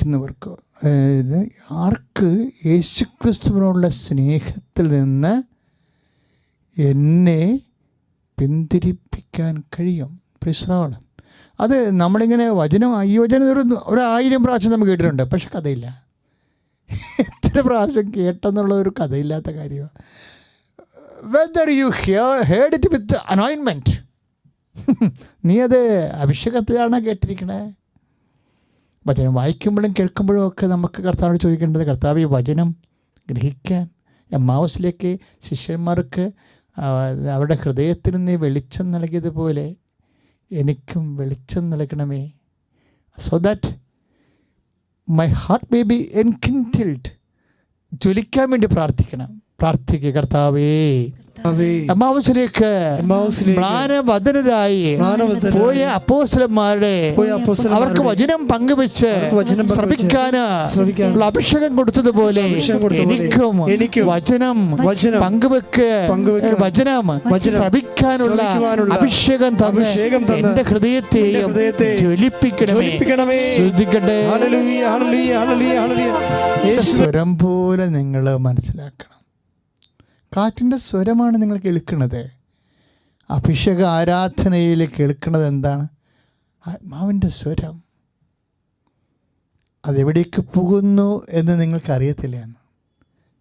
ജീവിക്കുന്നവർക്ക്, അതായത് ആർക്ക് യേശുക്രിസ്തുവിനുള്ള സ്നേഹത്തിൽ നിന്ന് എന്നെ പിന്തിരിപ്പിക്കാൻ കഴിയും. പ്രിസ്റാണ് അത് നമ്മളിങ്ങനെ വചനം ഈ വചനം ഒരു 1000 പ്രാവശ്യം നമ്മൾ കേട്ടിട്ടുണ്ട്, പക്ഷെ കഥയില്ല. എത്ര പ്രാവശ്യം കേട്ടെന്നുള്ള ഒരു കഥയില്ലാത്ത കാര്യമാണ്. Whether you heard it with anointment, നീ അത് അഭിഷേകത്തിലാണ് കേട്ടിരിക്കണേ. വചനം വായിക്കുമ്പോഴും കേൾക്കുമ്പോഴും ഒക്കെ നമുക്ക് കർത്താവോട് ചോദിക്കേണ്ടത്, കർത്താവ് ഈ വചനം ഗ്രഹിക്കാൻ എമ്മാവൂസിലേക്ക് ശിഷ്യന്മാർക്ക് അവരുടെ ഹൃദയത്തിന് നീ വെളിച്ചം നൽകിയതുപോലെ എനിക്കും വെളിച്ചം നൽകണമേ. So that my heart may be enkindled. ജ്വലിക്കാൻ വേണ്ടി പ്രാർത്ഥിക്കുക. കർത്താവേ, എമ്മാവൂസിലേക്ക് മ്ലാനവദനരായി പോയ അപ്പോസ്തലന്മാരുടെ അവർക്ക് വചനം പങ്കുവെച്ച് ശ്രമിക്കാന് അഭിഷേകം കൊടുത്തതുപോലെ എനിക്കും വചനം വചനം ശ്രമിക്കാനുള്ള അഭിഷേകം തന്ന് എന്റെ ഹൃദയത്തെയും ജ്വലിപ്പിക്കണമേ. ശ്രദ്ധിക്കട്ടെ, സ്വരം പോലെ നിങ്ങൾ മനസ്സിലാക്കണം. കാറ്റിൻ്റെ സ്വരമാണ് നിങ്ങൾ കേൾക്കുന്നത്. അഭിഷേക ആരാധനയിൽ കേൾക്കുന്നത് എന്താണ്? ആത്മാവിൻ്റെ സ്വരം. അതെവിടേക്ക് പോകുന്നു എന്ന് നിങ്ങൾക്കറിയത്തില്ല എന്ന്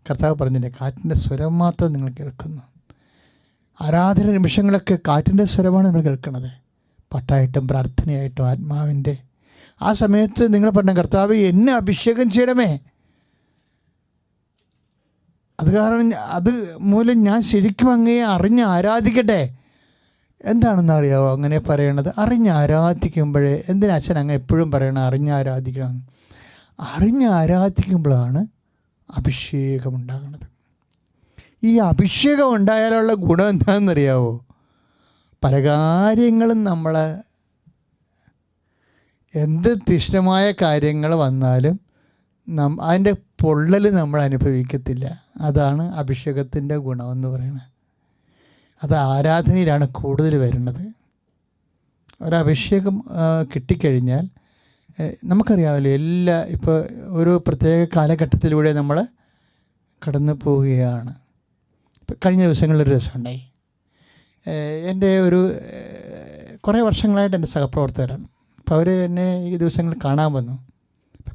കർത്താവ് പറഞ്ഞില്ലേ. കാറ്റിൻ്റെ സ്വരം മാത്രം നിങ്ങൾ കേൾക്കുന്നു. ആരാധന നിമിഷങ്ങളൊക്കെ കാറ്റിൻ്റെ സ്വരമാണ് നിങ്ങൾ കേൾക്കുന്നത്. പാട്ടായിട്ടും പ്രാർത്ഥനയായിട്ടും ആത്മാവിൻ്റെ ആ സമയത്ത് നിങ്ങൾ പറഞ്ഞ, കർത്താവ് എന്നെ അഭിഷേകം ചെയ്യണമേ. അത് കാരണം അത് മൂലം ഞാൻ ശരിക്കും അങ്ങയെ അറിഞ്ഞ് ആരാധിക്കട്ടെ. എന്താണെന്ന് അറിയാമോ അങ്ങനെ പറയണത്? അറിഞ്ഞ് ആരാധിക്കുമ്പോഴേ, എന്തിനാ അച്ഛൻ അങ്ങ് എപ്പോഴും പറയണം അറിഞ്ഞ് ആരാധിക്കണം? അറിഞ്ഞ് ആരാധിക്കുമ്പോഴാണ് അഭിഷേകം ഉണ്ടാകുന്നത്. ഈ അഭിഷേകം ഉണ്ടായാലുള്ള ഗുണം എന്താണെന്നറിയാവോ? പല കാര്യങ്ങളും നമ്മൾ എന്ത് തീഷ്ണമായ കാര്യങ്ങൾ വന്നാലും അതിൻ്റെ പൊള്ളൽ നമ്മൾ അനുഭവിക്കത്തില്ല. അതാണ് അഭിഷേകത്തിൻ്റെ ഗുണമെന്ന് പറയുന്നത്. അത് ആരാധനയിലാണ് കൂടുതൽ വരുന്നത്. ഒരഭിഷേകം കിട്ടിക്കഴിഞ്ഞാൽ നമുക്കറിയാമല്ലോ, ഇപ്പോൾ ഒരു പ്രത്യേക കാലഘട്ടത്തിലൂടെ നമ്മൾ കടന്നു പോവുകയാണ്. ഇപ്പം കഴിഞ്ഞ ദിവസങ്ങളിലൊരു രസമുണ്ടായി. എൻ്റെ കുറേ വർഷങ്ങളായിട്ട് എൻ്റെ സഹപ്രവർത്തകരാണ്. അപ്പോൾ അവർ എന്നെ ഈ ദിവസങ്ങളിൽ കാണാൻ വന്നു.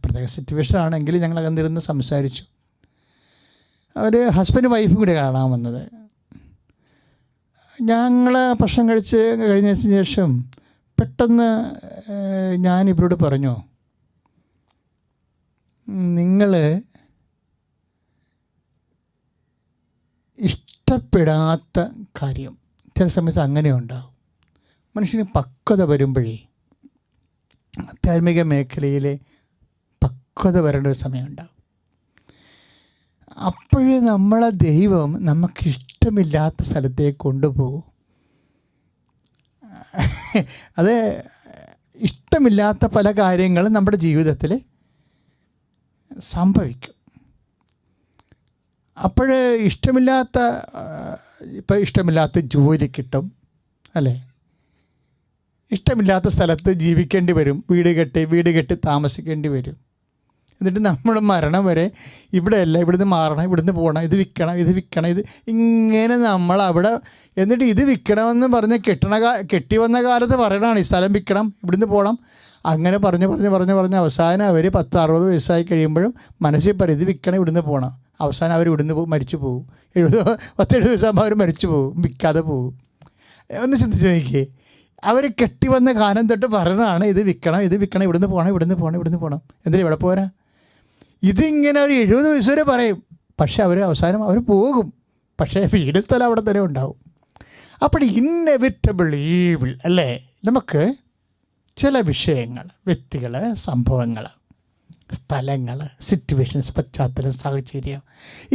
പ്രത്യേക സിറ്റുവേഷൻ ആണെങ്കിലും ഞങ്ങൾ അകന്നിരുന്ന് സംസാരിച്ചു. അവർ ഹസ്ബൻഡ് വൈഫും കൂടി കാണാൻ വന്നത്. ഞങ്ങൾ ഭക്ഷണം കഴിഞ്ഞതിന് ശേഷം പെട്ടെന്ന് ഞാൻ ഇവരോട് പറഞ്ഞു, നിങ്ങൾ ഇഷ്ടപ്പെടാത്ത കാര്യം ചില സമയത്ത് അങ്ങനെ ഉണ്ടാകും. മനുഷ്യന് പക്വത വരുമ്പോഴേ, ആധ്യാത്മിക മേഖലയിലെ പക്വത വരേണ്ട ഒരു സമയമുണ്ടാകും. അപ്പോഴേ നമ്മളെ ദൈവം നമുക്കിഷ്ടമില്ലാത്ത സ്ഥലത്തേക്ക് കൊണ്ടുപോകും. അത് ഇഷ്ടമില്ലാത്ത പല കാര്യങ്ങളും നമ്മുടെ ജീവിതത്തിൽ സംഭവിക്കും. അപ്പോൾ ഇഷ്ടമില്ലാത്ത ജോലി കിട്ടും, അല്ലേ? ഇഷ്ടമില്ലാത്ത സ്ഥലത്ത് ജീവിക്കേണ്ടി വരും. വീട് കെട്ടി താമസിക്കേണ്ടി വരും. എന്നിട്ട് നമ്മൾ മരണം വരെ ഇവിടെയല്ല, ഇവിടുന്ന് മാറണം, ഇവിടുന്ന് പോകണം, ഇത് വിൽക്കണം, ഇത് ഇങ്ങനെ നമ്മൾ അവിടെ. എന്നിട്ട് ഇത് വിൽക്കണമെന്ന് പറഞ്ഞ് കെട്ടി വന്ന കാലത്ത് പറയണതാണ് ഈ സ്ഥലം വിൽക്കണം, ഇവിടുന്ന് പോകണം. അങ്ങനെ പറഞ്ഞ് അവസാനം അവർ 10-60 വയസ്സായി കഴിയുമ്പോഴും മനസ്സിൽ പറയും ഇത് വിൽക്കണം, ഇവിടുന്ന് പോകണം. അവസാനം അവർ ഇവിടുന്ന് മരിച്ചു പോകും. 10-70 വയസ്സാകുമ്പോൾ അവർ മരിച്ചു പോകും, വിൽക്കാതെ പോകും. ഒന്ന് ചിന്തിച്ച് നോക്കിയേ. അവർ കെട്ടി വന്ന കാലം തൊട്ട് പറയണതാണ് ഇത് വിൽക്കണം, ഇവിടുന്ന് പോകണം. എന്തിനാ ഇവിടെ പോരാ? ഇതിങ്ങനെ ഒരു 70 വയസ്സ് വരെ പറയും. പക്ഷെ അവസാനം അവർ പോകും. പക്ഷേ വീട് സ്ഥലം അവിടെ തന്നെ ഉണ്ടാവും. അപ്പോൾ ഇന്നെവിറ്റബിൾ ഈവിൾ, അല്ലേ? നമുക്ക് ചില വിഷയങ്ങൾ, വ്യക്തികൾ, സംഭവങ്ങൾ, സ്ഥലങ്ങൾ, സിറ്റുവേഷൻസ്, പശ്ചാത്തലം, സാഹചര്യം,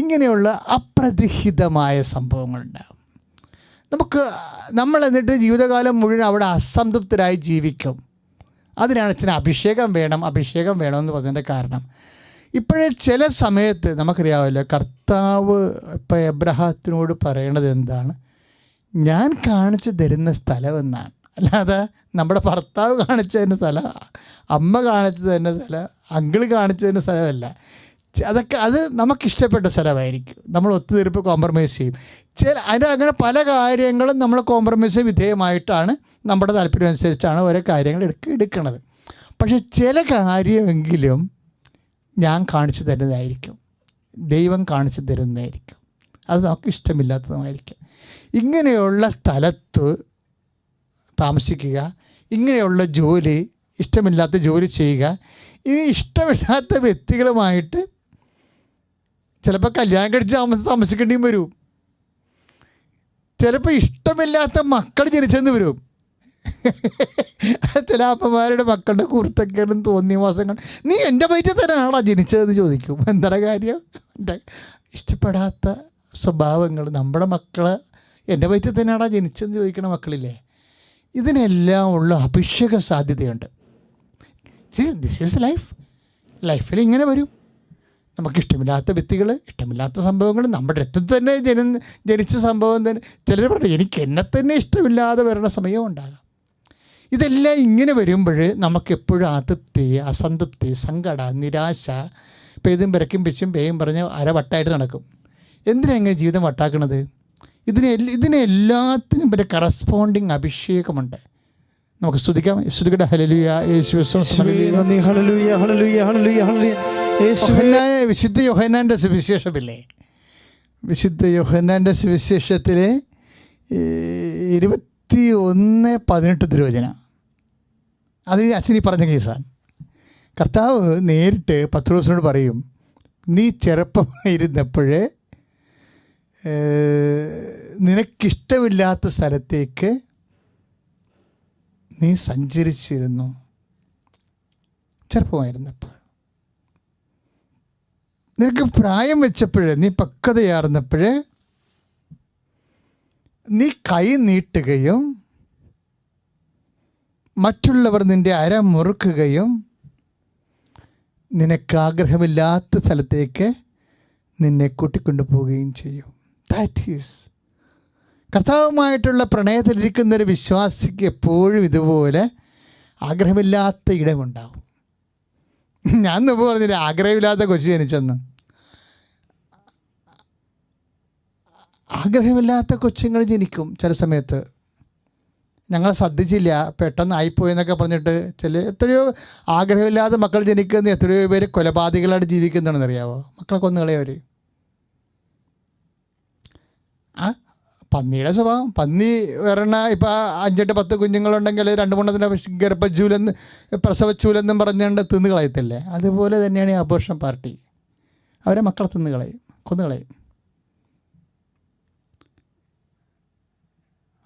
ഇങ്ങനെയുള്ള അപ്രതിഹിതമായ സംഭവങ്ങളുണ്ടാകും. നമ്മൾ എന്നിട്ട് ജീവിതകാലം മുഴുവൻ അവിടെ അസംതൃപ്തരായി ജീവിക്കും. അതിനാണ് ഇച്ചിരി അഭിഷേകം വേണമെന്ന് പറഞ്ഞതിൻ്റെ കാരണം. ഇപ്പോഴേ ചില സമയത്ത് നമുക്കറിയാമല്ലോ, കർത്താവ് ഇപ്പോൾ എബ്രഹാത്തിനോട് പറയണത് എന്താണ്? ഞാൻ കാണിച്ചു തരുന്ന സ്ഥലമെന്നാണ്. അല്ലാതെ നമ്മുടെ ഭർത്താവ് കാണിച്ചു തരുന്ന സ്ഥലം, അമ്മ കാണിച്ചു തരുന്ന സ്ഥലം, അങ്കിൾ കാണിച്ചതിൻ്റെ സ്ഥലമല്ല. അതൊക്കെ അത് നമുക്കിഷ്ടപ്പെട്ട സ്ഥലമായിരിക്കും. നമ്മൾ ഒത്തുതീർപ്പ് കോംപ്രമൈസ് ചെയ്യും. അങ്ങനെ പല കാര്യങ്ങളും നമ്മൾ കോംപ്രമൈസ് വിധേയമായിട്ടാണ് നമ്മുടെ താല്പര്യം അനുസരിച്ചാണ് ഓരോ കാര്യങ്ങൾ എടുക്കുന്നത്. പക്ഷെ ചില കാര്യമെങ്കിലും ഞാൻ കാണിച്ചു തരുന്നതായിരിക്കും, ദൈവം കാണിച്ചു തരുന്നതായിരിക്കും, അത് നമുക്ക് ഇഷ്ടമില്ലാത്തതുമായിരിക്കും. ഇങ്ങനെയുള്ള സ്ഥലത്ത് താമസിക്കുക, ഇങ്ങനെയുള്ള ജോലി, ഇഷ്ടമില്ലാത്ത ജോലി ചെയ്യുക, ഈ ഇഷ്ടമില്ലാത്ത വ്യക്തികളുമായിട്ട് ചിലപ്പോൾ കല്യാണം കഴിച്ച് താമസിക്കേണ്ടിയും വരും. ചിലപ്പോൾ ഇഷ്ടമില്ലാത്ത മക്കൾ ജനിച്ചെന്ന് വരും. ചില അമ്മമാരുടെ മക്കളുടെ കുരുത്തക്കേടും തോന്നിയ മാസങ്ങൾ, നീ എൻ്റെ വയറ്റിൽ തന്നെയാണോ ജനിച്ചതെന്ന് ചോദിക്കും. എന്താണ് കാര്യം? എൻ്റെ ഇഷ്ടപ്പെടാത്ത സ്വഭാവങ്ങൾ നമ്മുടെ മക്കൾ എൻ്റെ വയറ്റിൽ തന്നെയാണോ ജനിച്ചതെന്ന് ചോദിക്കണ മക്കളില്ലേ? ഇതിനെല്ലാം ഉള്ള അഭിഷേക സാധ്യതയുണ്ട്. ദിസ് ഈസ് ലൈഫിൽ ഇങ്ങനെ വരും. നമുക്കിഷ്ടമില്ലാത്ത വ്യക്തികൾ, ഇഷ്ടമില്ലാത്ത സംഭവങ്ങൾ, നമ്മുടെ രക്തത്തിൽ തന്നെ ജനിച്ച സംഭവം തന്നെ. ചിലർ പറഞ്ഞു എനിക്ക് എന്നെ തന്നെ ഇഷ്ടമില്ലാതെ വരുന്ന സമയവും ഉണ്ടാകാം. ഇതെല്ലാം ഇങ്ങനെ വരുമ്പോൾ നമുക്കെപ്പോഴും അതൃപ്തി, അസംതൃപ്തി, സങ്കടം, നിരാശ, പേതും പിറക്കും പിച്ചും പേയും പറഞ്ഞ് അരവട്ടായിട്ട് നടക്കും. എന്തിനാണ് ജീവിതം വട്ടാക്കണത്? ഇതിനെല്ലാത്തിനും ഒരു കറസ്പോണ്ടിങ് അഭിഷേകമുണ്ട്. നമുക്ക് സ്തുതിക്കാം. സ്തുതിക്കട്ടെ. ഹല്ലേലൂയ. വിശുദ്ധ യോഹന്നാൻ്റെ സുവിശേഷമില്ലേ? വിശുദ്ധ യോഹന്നാൻ്റെ സുവിശേഷത്തിലെ 21:18 തിരുവചനം, അത് അച്ഛനീ പറഞ്ഞ കേസാണ്. കർത്താവ് നേരിട്ട് പത്രോസിനോട് പറയും, നീ ചെറുപ്പമായിരുന്നപ്പോഴേ നിനക്കിഷ്ടമില്ലാത്ത സ്ഥലത്തേക്ക് നീ സഞ്ചരിച്ചിരുന്നു. ചെറുപ്പമായിരുന്നപ്പോൾ, നിനക്ക് പ്രായം വെച്ചപ്പോഴേ, നീ പക്വതയാർന്നപ്പോഴേ നീ കൈ നീട്ടുകയും മറ്റുള്ളവർ നിൻ്റെ അര മുറുക്കുകയും നിനക്ക് ആഗ്രഹമില്ലാത്ത സ്ഥലത്തേക്ക് നിന്നെ കൂട്ടിക്കൊണ്ടു പോവുകയും ചെയ്യും. ദാറ്റ് ഈസ് കർത്താവുമായിട്ടുള്ള പ്രണയത്തിലിരിക്കുന്നൊരു വിശ്വാസിക്ക് എപ്പോഴും ഇതുപോലെ ആഗ്രഹമില്ലാത്ത ഇടമുണ്ടാവും. ഞാൻ മുമ്പ് പറഞ്ഞില്ല ആഗ്രഹമില്ലാത്ത കൊച്ചു ജനിച്ചെന്ന്. ആഗ്രഹമില്ലാത്ത കൊച്ചുങ്ങൾ ജനിക്കും ചില സമയത്ത്. ഞങ്ങൾ ശ്രദ്ധിച്ചില്ല, പെട്ടെന്ന് ആയിപ്പോയെന്നൊക്കെ പറഞ്ഞിട്ട് എത്രയോ ആഗ്രഹമില്ലാത്ത മക്കൾ ജനിക്കുന്ന എത്രയോ പേര് കൊലപാതകളായിട്ട് ജീവിക്കുന്നതാണെന്ന് അറിയാമോ? മക്കളെ കൊന്നുകളയവർ. പന്നിയുടെ സ്വഭാവം, പന്നി വരണ ഇപ്പം 5-10 കുഞ്ഞുങ്ങളുണ്ടെങ്കിൽ 2-3 ഗർഭച്ചൂലെന്ന് പ്രസവച്ചൂലെന്നും പറഞ്ഞുകൊണ്ട് തിന്ന് കളയത്തില്ലേ? അതുപോലെ തന്നെയാണ് ഈ അബോർഷൻ പാർട്ടി. അവരെ മക്കളെ കൊന്നുകളയും.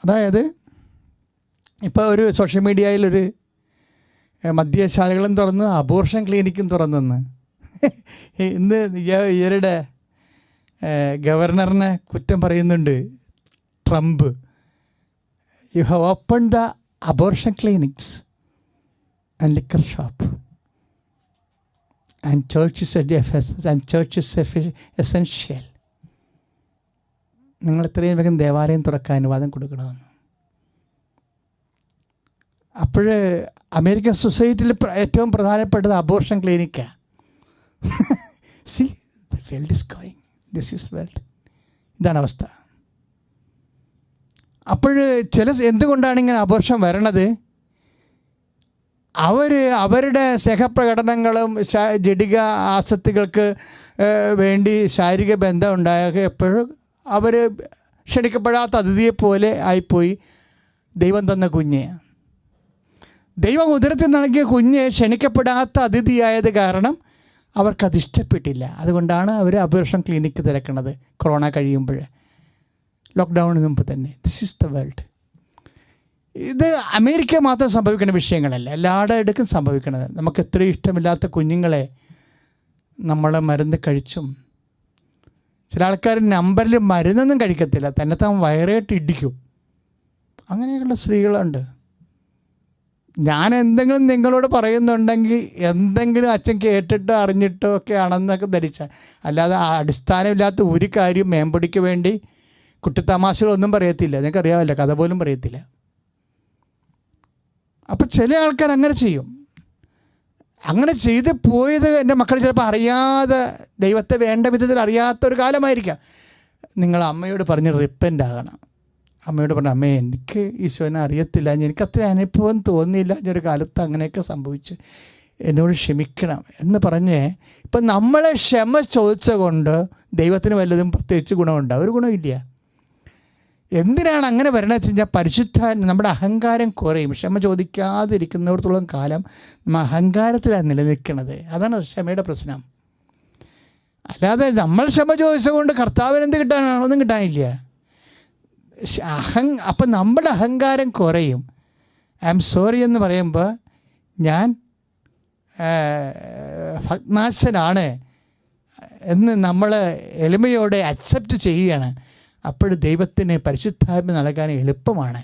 അതായത് ഇപ്പോൾ ഒരു സോഷ്യൽ മീഡിയയിലൊരു മദ്യശാലകളും തുറന്നു, അബോർഷൻ ക്ലിനിക്കും തുറന്നെന്ന്. ഇന്ന് ഇവരുടെ ഗവർണറിനെ കുറ്റം പറയുന്നുണ്ട് Trump. You have open the abortion clinics and liquor shop and church is essential. നിങ്ങൾ എത്രയും വേഗം ദേവാലയം തുറക്കാൻ അനുവാദം കൊടുക്കണമെന്ന്. അപ്പോൾ അമേരിക്കൻ സൊസൈറ്റിയിൽ ഏറ്റവും പ്രധാനപ്പെട്ടത് അബോർഷൻ ക്ലിനിക്കാണ്. See the world is going, this is world. ഇതാണ് അവസ്ഥ. അപ്പോൾ എന്തുകൊണ്ടാണ് ഇങ്ങനെ അബോർഷൻ വരണത്? അവരുടെ സ്നേഹപ്രകടനങ്ങളും ജഡിക ആസക്തികൾക്ക് വേണ്ടി ശാരീരിക ബന്ധം ഉണ്ടായ എപ്പോഴും അവർ ക്ഷണിക്കപ്പെടാത്ത അതിഥിയെപ്പോലെ ആയിപ്പോയി. ദൈവം തന്ന കുഞ്ഞ്, ദൈവം ഉദരത്തിൽ നൽകിയ കുഞ്ഞ് ക്ഷണിക്കപ്പെടാത്ത അതിഥിയായത് കാരണം അവർക്കതിഷ്ടപ്പെട്ടില്ല. അതുകൊണ്ടാണ് അവർ അബോർഷൻ ക്ലിനിക്ക് തിരക്കണത് കൊറോണ കഴിയുമ്പോൾ, ലോക്ക്ഡൗണിന് മുമ്പ് തന്നെ. This is the world. ഇത് അമേരിക്ക മാത്രം സംഭവിക്കുന്ന വിഷയങ്ങളല്ല, എല്ലായിടത്തും സംഭവിക്കണത്. നമുക്ക് എത്രയും ഇഷ്ടമില്ലാത്ത കുഞ്ഞുങ്ങളെ നമ്മൾ മരുന്ന് കഴിച്ചും, ചില ആൾക്കാർ നമ്പറിൽ മരുന്നൊന്നും കഴിക്കത്തില്ല, തന്നെത്താൻ വയറേട്ട് ഇടിക്കും. അങ്ങനെയൊക്കെയുള്ള സ്ത്രീകളുണ്ട്. ഞാൻ എന്തെങ്കിലും നിങ്ങളോട് പറയുന്നുണ്ടെങ്കിൽ എന്തെങ്കിലും അച്ഛൻ കേട്ടിട്ടോ അറിഞ്ഞിട്ടോ ഒക്കെ ആണെന്നൊക്കെ ധരിച്ചാൽ, അല്ലാതെ അടിസ്ഥാനമില്ലാത്ത ഒരു കാര്യം മേമ്പൊടിക്ക് വേണ്ടി കുട്ടിത്തമാശകളൊന്നും പറയത്തില്ല. നിങ്ങൾക്ക് അറിയാമല്ലോ, കഥ പോലും പറയത്തില്ല. അപ്പോൾ ചില ആൾക്കാർ അങ്ങനെ ചെയ്യും. അങ്ങനെ ചെയ്ത് പോയത് എൻ്റെ മക്കൾ ചിലപ്പോൾ അറിയാതെ, ദൈവത്തെ വേണ്ട വിധത്തിൽ അറിയാത്തൊരു കാലമായിരിക്കാം. നിങ്ങൾ അമ്മയോട് പറഞ്ഞ് റിപ്പൻ്റ് ആകണം. അമ്മയോട് പറഞ്ഞു, അമ്മേ എനിക്ക് ഈശോനെ അറിയത്തില്ല, എനിക്ക് അത്ര അനുഭവം തോന്നിയില്ല, ഞാനൊരു കാലത്ത് അങ്ങനെയൊക്കെ സംഭവിച്ചു, എന്നോട് ക്ഷമിക്കണം എന്ന് പറഞ്ഞ്. ഇപ്പം നമ്മളെ ക്ഷമ ചോദിച്ച കൊണ്ട് ദൈവത്തിന് വല്ലതും പ്രത്യേകിച്ച് ഗുണമുണ്ടോ? ഒരു ഗുണമില്ല. എന്തിനാണ് അങ്ങനെ വരണമെന്ന് വെച്ച് കഴിഞ്ഞാൽ പരിശുദ്ധാത്മ നമ്മുടെ അഹങ്കാരം കുറയും. ക്ഷമ ചോദിക്കാതിരിക്കുന്നിടത്തോളം കാലം നമ്മൾ അഹങ്കാരത്തിലാണ് നിലനിൽക്കുന്നത്. അതാണ് ക്ഷമയുടെ പ്രശ്നം. അല്ലാതെ നമ്മൾ ക്ഷമ ചോദിച്ചതുകൊണ്ട് കർത്താവിന് എന്ത് കിട്ടാനാണ്? ഒന്നും കിട്ടാനില്ല. അപ്പം നമ്മുടെ അഹങ്കാരം കുറയും. ഐ ആം സോറി എന്ന് പറയുമ്പോൾ ഞാൻ ഭഗ്നാശനാണ് എന്ന് നമ്മൾ എളിമയോടെ അക്സെപ്റ്റ് ചെയ്യുകയാണ്. അപ്പോൾ ദൈവത്തിന് പരിശുദ്ധാത്മ നൽകാൻ എളുപ്പമാണ്.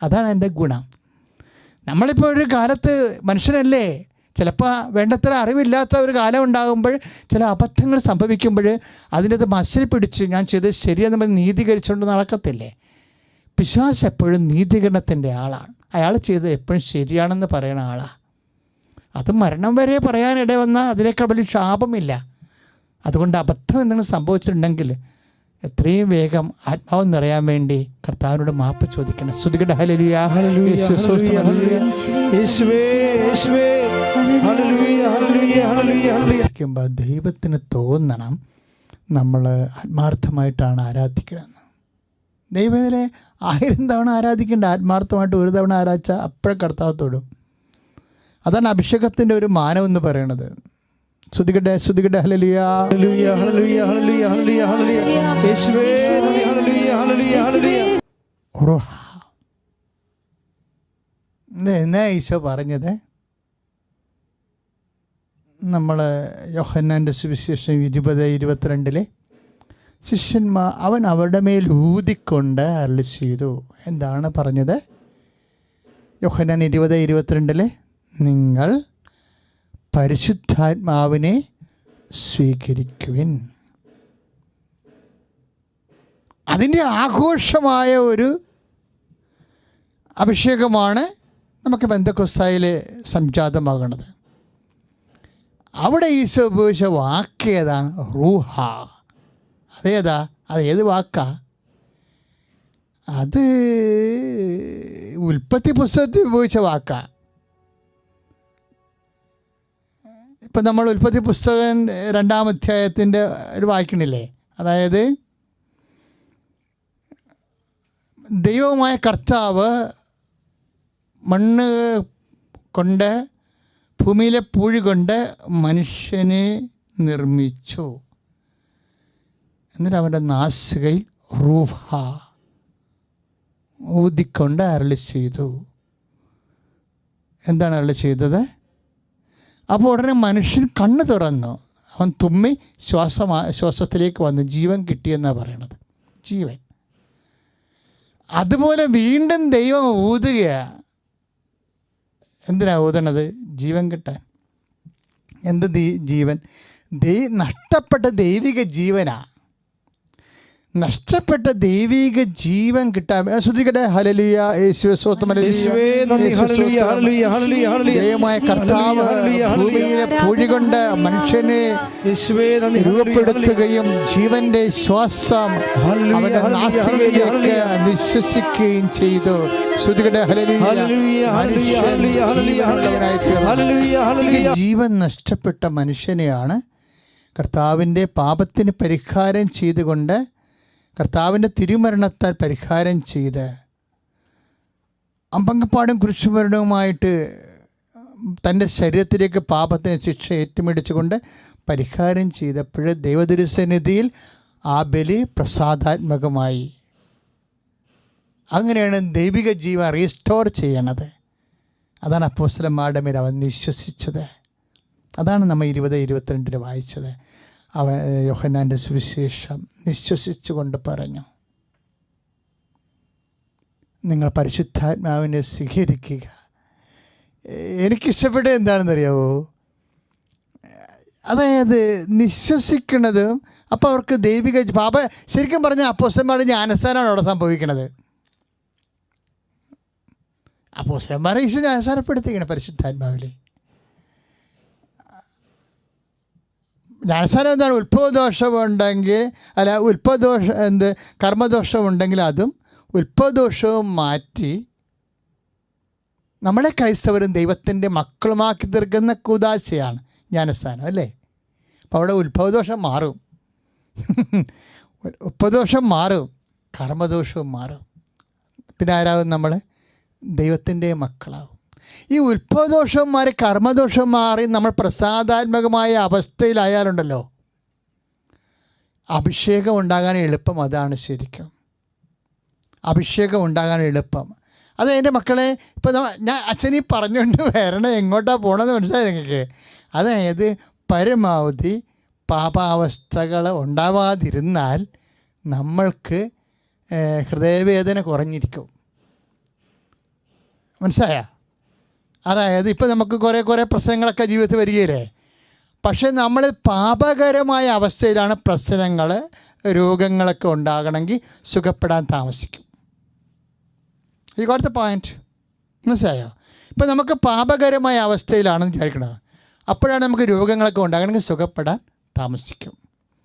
അതാണ് എൻ്റെ ഗുണം. നമ്മളിപ്പോൾ ഒരു കാലത്ത് മനുഷ്യരല്ലേ, ചിലപ്പോൾ വേണ്ടത്ര അറിവില്ലാത്ത ഒരു കാലം ഉണ്ടാകുമ്പോൾ ചില അബദ്ധങ്ങൾ സംഭവിക്കുമ്പോൾ അതിനകത്ത് മസിൽ പിടിച്ച് ഞാൻ ചെയ്തത് ശരിയെന്ന് പറഞ്ഞ് നീതീകരിച്ചുകൊണ്ട് നടക്കത്തില്ലേ? പിശാച് എപ്പോഴും നീതീകരണത്തിൻ്റെ ആളാണ്. അയാൾ ചെയ്തത് എപ്പോഴും ശരിയാണെന്ന് പറയുന്ന ആളാണ്. അത് മരണം വരെ പറയാനിട വന്നാൽ അതിനേക്കാൾ വലിയ ശാപമില്ല. അതുകൊണ്ട് അബദ്ധം എന്തെങ്കിലും സംഭവിച്ചിട്ടുണ്ടെങ്കിൽ എത്രയും വേഗം ആത്മാവ് നിറയാൻ വേണ്ടി കർത്താവിനോട് മാപ്പ് ചോദിക്കണം. സ്തുതിക്കട്ടെ. ഹല്ലേലൂയ, ദൈവത്തിന് തോന്നണം നമ്മൾ ആത്മാർത്ഥമായിട്ടാണ് ആരാധിക്കണമെന്ന്. ദൈവത്തിലെ 1000 തവണ ആരാധിക്കേണ്ട, ആത്മാർത്ഥമായിട്ട് ഒരു തവണ ആരാധിച്ചാൽ അപ്പോഴേ കർത്താവ് തൊടും. അതാണ് അഭിഷേകത്തിൻ്റെ ഒരു മാനം എന്ന് പറയുന്നത്. സ്തുതിക്കട്ടെ, സ്തുതിക്കട്ടെ. Hallelujah, hallelujah, hallelujah, hallelujah, hallelujah, hallelujah. യേശുവേ നന്ദി. Hallelujah, hallelujah, hallelujah. എന്നാ ഈശോ പറഞ്ഞത്? നമ്മൾ യോഹന്നാൻ്റെ സുവിശേഷം 20:22 ശിഷ്യന്മാർ അവൻ അവരുടെ മേൽ ഊതിക്കൊണ്ട് അരുളി ചെയ്തു. എന്താണ് പറഞ്ഞത്? യോഹന്നാൻ 20:22 നിങ്ങൾ പരിശുദ്ധാത്മാവിനെ സ്വീകരിക്കുവിൻ. അതിൻ്റെ ആഘോഷമായ ഒരു അഭിഷേകമാണ് നമുക്ക് പെന്തക്കോസ്തായിൽ സംജാതമാകുന്നത്. അവിടെ ഈശോ ഉപയോഗിച്ച വാക്ക് ഏതാണ്? റൂഹ. അതേതാ? അത് ഏത് വാക്കാ? അത് ഉൽപ്പത്തി പുസ്തകത്തിൽ ഉപയോഗിച്ച വാക്കാ. ഇപ്പം നമ്മൾ ഉൽപ്പത്തി പുസ്തകം 2-ാം അധ്യായത്തിൻ്റെ ഒരു വായിക്കണില്ലേ? അതായത് ദൈവമായ കർത്താവ് മണ്ണ് കൊണ്ട്, ഭൂമിയിലെ പൂഴി കൊണ്ട് മനുഷ്യനെ നിർമ്മിച്ചു. എന്നിട്ട് അവൻ്റെ നാസികയിൽ റൂഹ ഊതിക്കൊണ്ട് അരുളി ചെയ്തു. എന്താണ് അരുളി ചെയ്തത്? അപ്പോൾ ഉടനെ മനുഷ്യൻ കണ്ണ് തുറന്നു, അവൻ തുമ്മി ശ്വാസത്തിലേക്ക് വന്നു, ജീവൻ കിട്ടിയെന്നാണ് പറയണത്. ജീവൻ. അതുപോലെ വീണ്ടും ദൈവം ഊതുകയാണ്. എന്തിനാണ് ഊതണത്? ജീവൻ കിട്ടാൻ. എന്ത് ജീവൻ? നഷ്ടപ്പെട്ട ദൈവിക ജീവനാണ്. നഷ്ടപ്പെട്ട ദൈവിക ജീവൻ കിട്ടാൻ. ശ്രദ്ധിക്കട്ടെ. ഹല്ലേലൂയ, യേശുവേ സ്തോത്രം. ദൈവമായ കർത്താവ് ഭൂമിയിലെ പൂഴി കൊണ്ട് മനുഷ്യനെ രൂപപ്പെടുത്തുകയും ജീവന്റെ ശ്വാസം അവന്റെ നാസികയിലേക്ക് നിശ്വസിക്കുകയും ചെയ്തു. ശ്രദ്ധിക്കട്ടെ. ഹല്ലേലൂയ. ജീവൻ നഷ്ടപ്പെട്ട മനുഷ്യനെയാണ് കർത്താവിൻ്റെ പാപത്തിന് പരിഹാരം ചെയ്തുകൊണ്ട്, കർത്താവിൻ്റെ തിരുമരണത്താൽ പരിഹാരം ചെയ്ത്, അമ്പങ്കപ്പാടും കുരിശുമരണവുമായിട്ട് തൻ്റെ ശരീരത്തിലേക്ക് പാപത്തിന് ശിക്ഷ ഏറ്റുമേടിച്ചുകൊണ്ട് പരിഹാരം ചെയ്തപ്പോൾ ദൈവതിരുസന്നിധിയിൽ ആ ബലി പ്രസാദാത്മകമായി. അങ്ങനെയാണ് ദൈവിക ജീവൻ റീസ്റ്റോർ ചെയ്യണത്. അതാണ് അപ്പോസ്തലന്മാരുടെ മേൽ അവൻ വിശ്വസിച്ചത്. അതാണ് നമ്മൾ 20:22 വായിച്ചത്. അവൻ യോഹന്നാൻ്റെ സുവിശേഷം വിശ്വസിച്ചുകൊണ്ട് പറഞ്ഞു, നിങ്ങൾ പരിശുദ്ധാത്മാവിനെ സ്വീകരിക്കുക. എനിക്കിഷ്ടപ്പെട്ട എന്താണെന്നറിയാവോ? അതായത് നിശ്വസിക്കുന്നതും. അപ്പോൾ അവർക്ക് ദൈവിക ശരിക്കും പറഞ്ഞാൽ അപ്പോസ്തലന്മാരുടെ ജ്ഞാനസ്നാനമാണ് അവിടെ സംഭവിക്കുന്നത്. അപ്പോസ്തലന്മാരെ ഈശോ ജ്ഞാനസ്നാനപ്പെടുത്തിക്കണം പരിശുദ്ധാത്മാവിൽ. ജ്ഞാനസ്നാനം എന്താണ്? ഉത്ഭവദോഷമുണ്ടെങ്കിൽ കർമ്മദോഷമുണ്ടെങ്കിൽ അതും ഉത്ഭവദോഷവും മാറ്റി നമ്മളെ ക്രൈസ്തവരും ദൈവത്തിൻ്റെ മക്കളുമാക്കി തീർക്കുന്ന കൂദാശയാണ് ജ്ഞാനസ്നാനം, അല്ലേ? അപ്പോൾ അവിടെ ഉത്ഭവദോഷം മാറും, ഉത്ഭവദോഷം മാറും, കർമ്മദോഷവും മാറും. പിന്നെ ആരാകും? നമ്മൾ ദൈവത്തിൻ്റെ മക്കളാവും. ഈ ഉത്ഭവദോഷം മാറി കർമ്മദോഷം മാറി നമ്മൾ പ്രസാദാത്മകമായ അവസ്ഥയിലായാലുണ്ടല്ലോ, അഭിഷേകം ഉണ്ടാകാൻ എളുപ്പം. അതാണ് ശരിക്കും അഭിഷേകം ഉണ്ടാകാൻ എളുപ്പം. അത് എൻ്റെ മക്കളെ, ഇപ്പോൾ ഞാൻ അച്ഛനീ പറഞ്ഞുകൊണ്ട് വരണം, എങ്ങോട്ടാണ് പോകണമെന്ന് മനസ്സിലായി നിങ്ങൾക്ക്? അതായത് പരമാവധി പാപാവസ്ഥകൾ ഉണ്ടാവാതിരുന്നാൽ നമ്മൾക്ക് ഹൃദയവേദന കുറഞ്ഞിരിക്കും. മനസ്സിലായ? അതായത് ഇപ്പോൾ നമുക്ക് കുറേ പ്രശ്നങ്ങളൊക്കെ ജീവിതത്തിൽ വരികയില്ലേ? പക്ഷേ നമ്മൾ പാപകരമായ അവസ്ഥയിലാണ് പ്രശ്നങ്ങൾ, രോഗങ്ങളൊക്കെ ഉണ്ടാകണമെങ്കിൽ സുഖപ്പെടാൻ താമസിക്കും. ഈ കൊടുത്ത പോയിൻറ്റ് മനസ്സിലായോ? ഇപ്പം നമുക്ക് പാപകരമായ അവസ്ഥയിലാണെന്ന് വിചാരിക്കണത്, അപ്പോഴാണ് നമുക്ക് രോഗങ്ങളൊക്കെ ഉണ്ടാകണമെങ്കിൽ സുഖപ്പെടാൻ താമസിക്കും.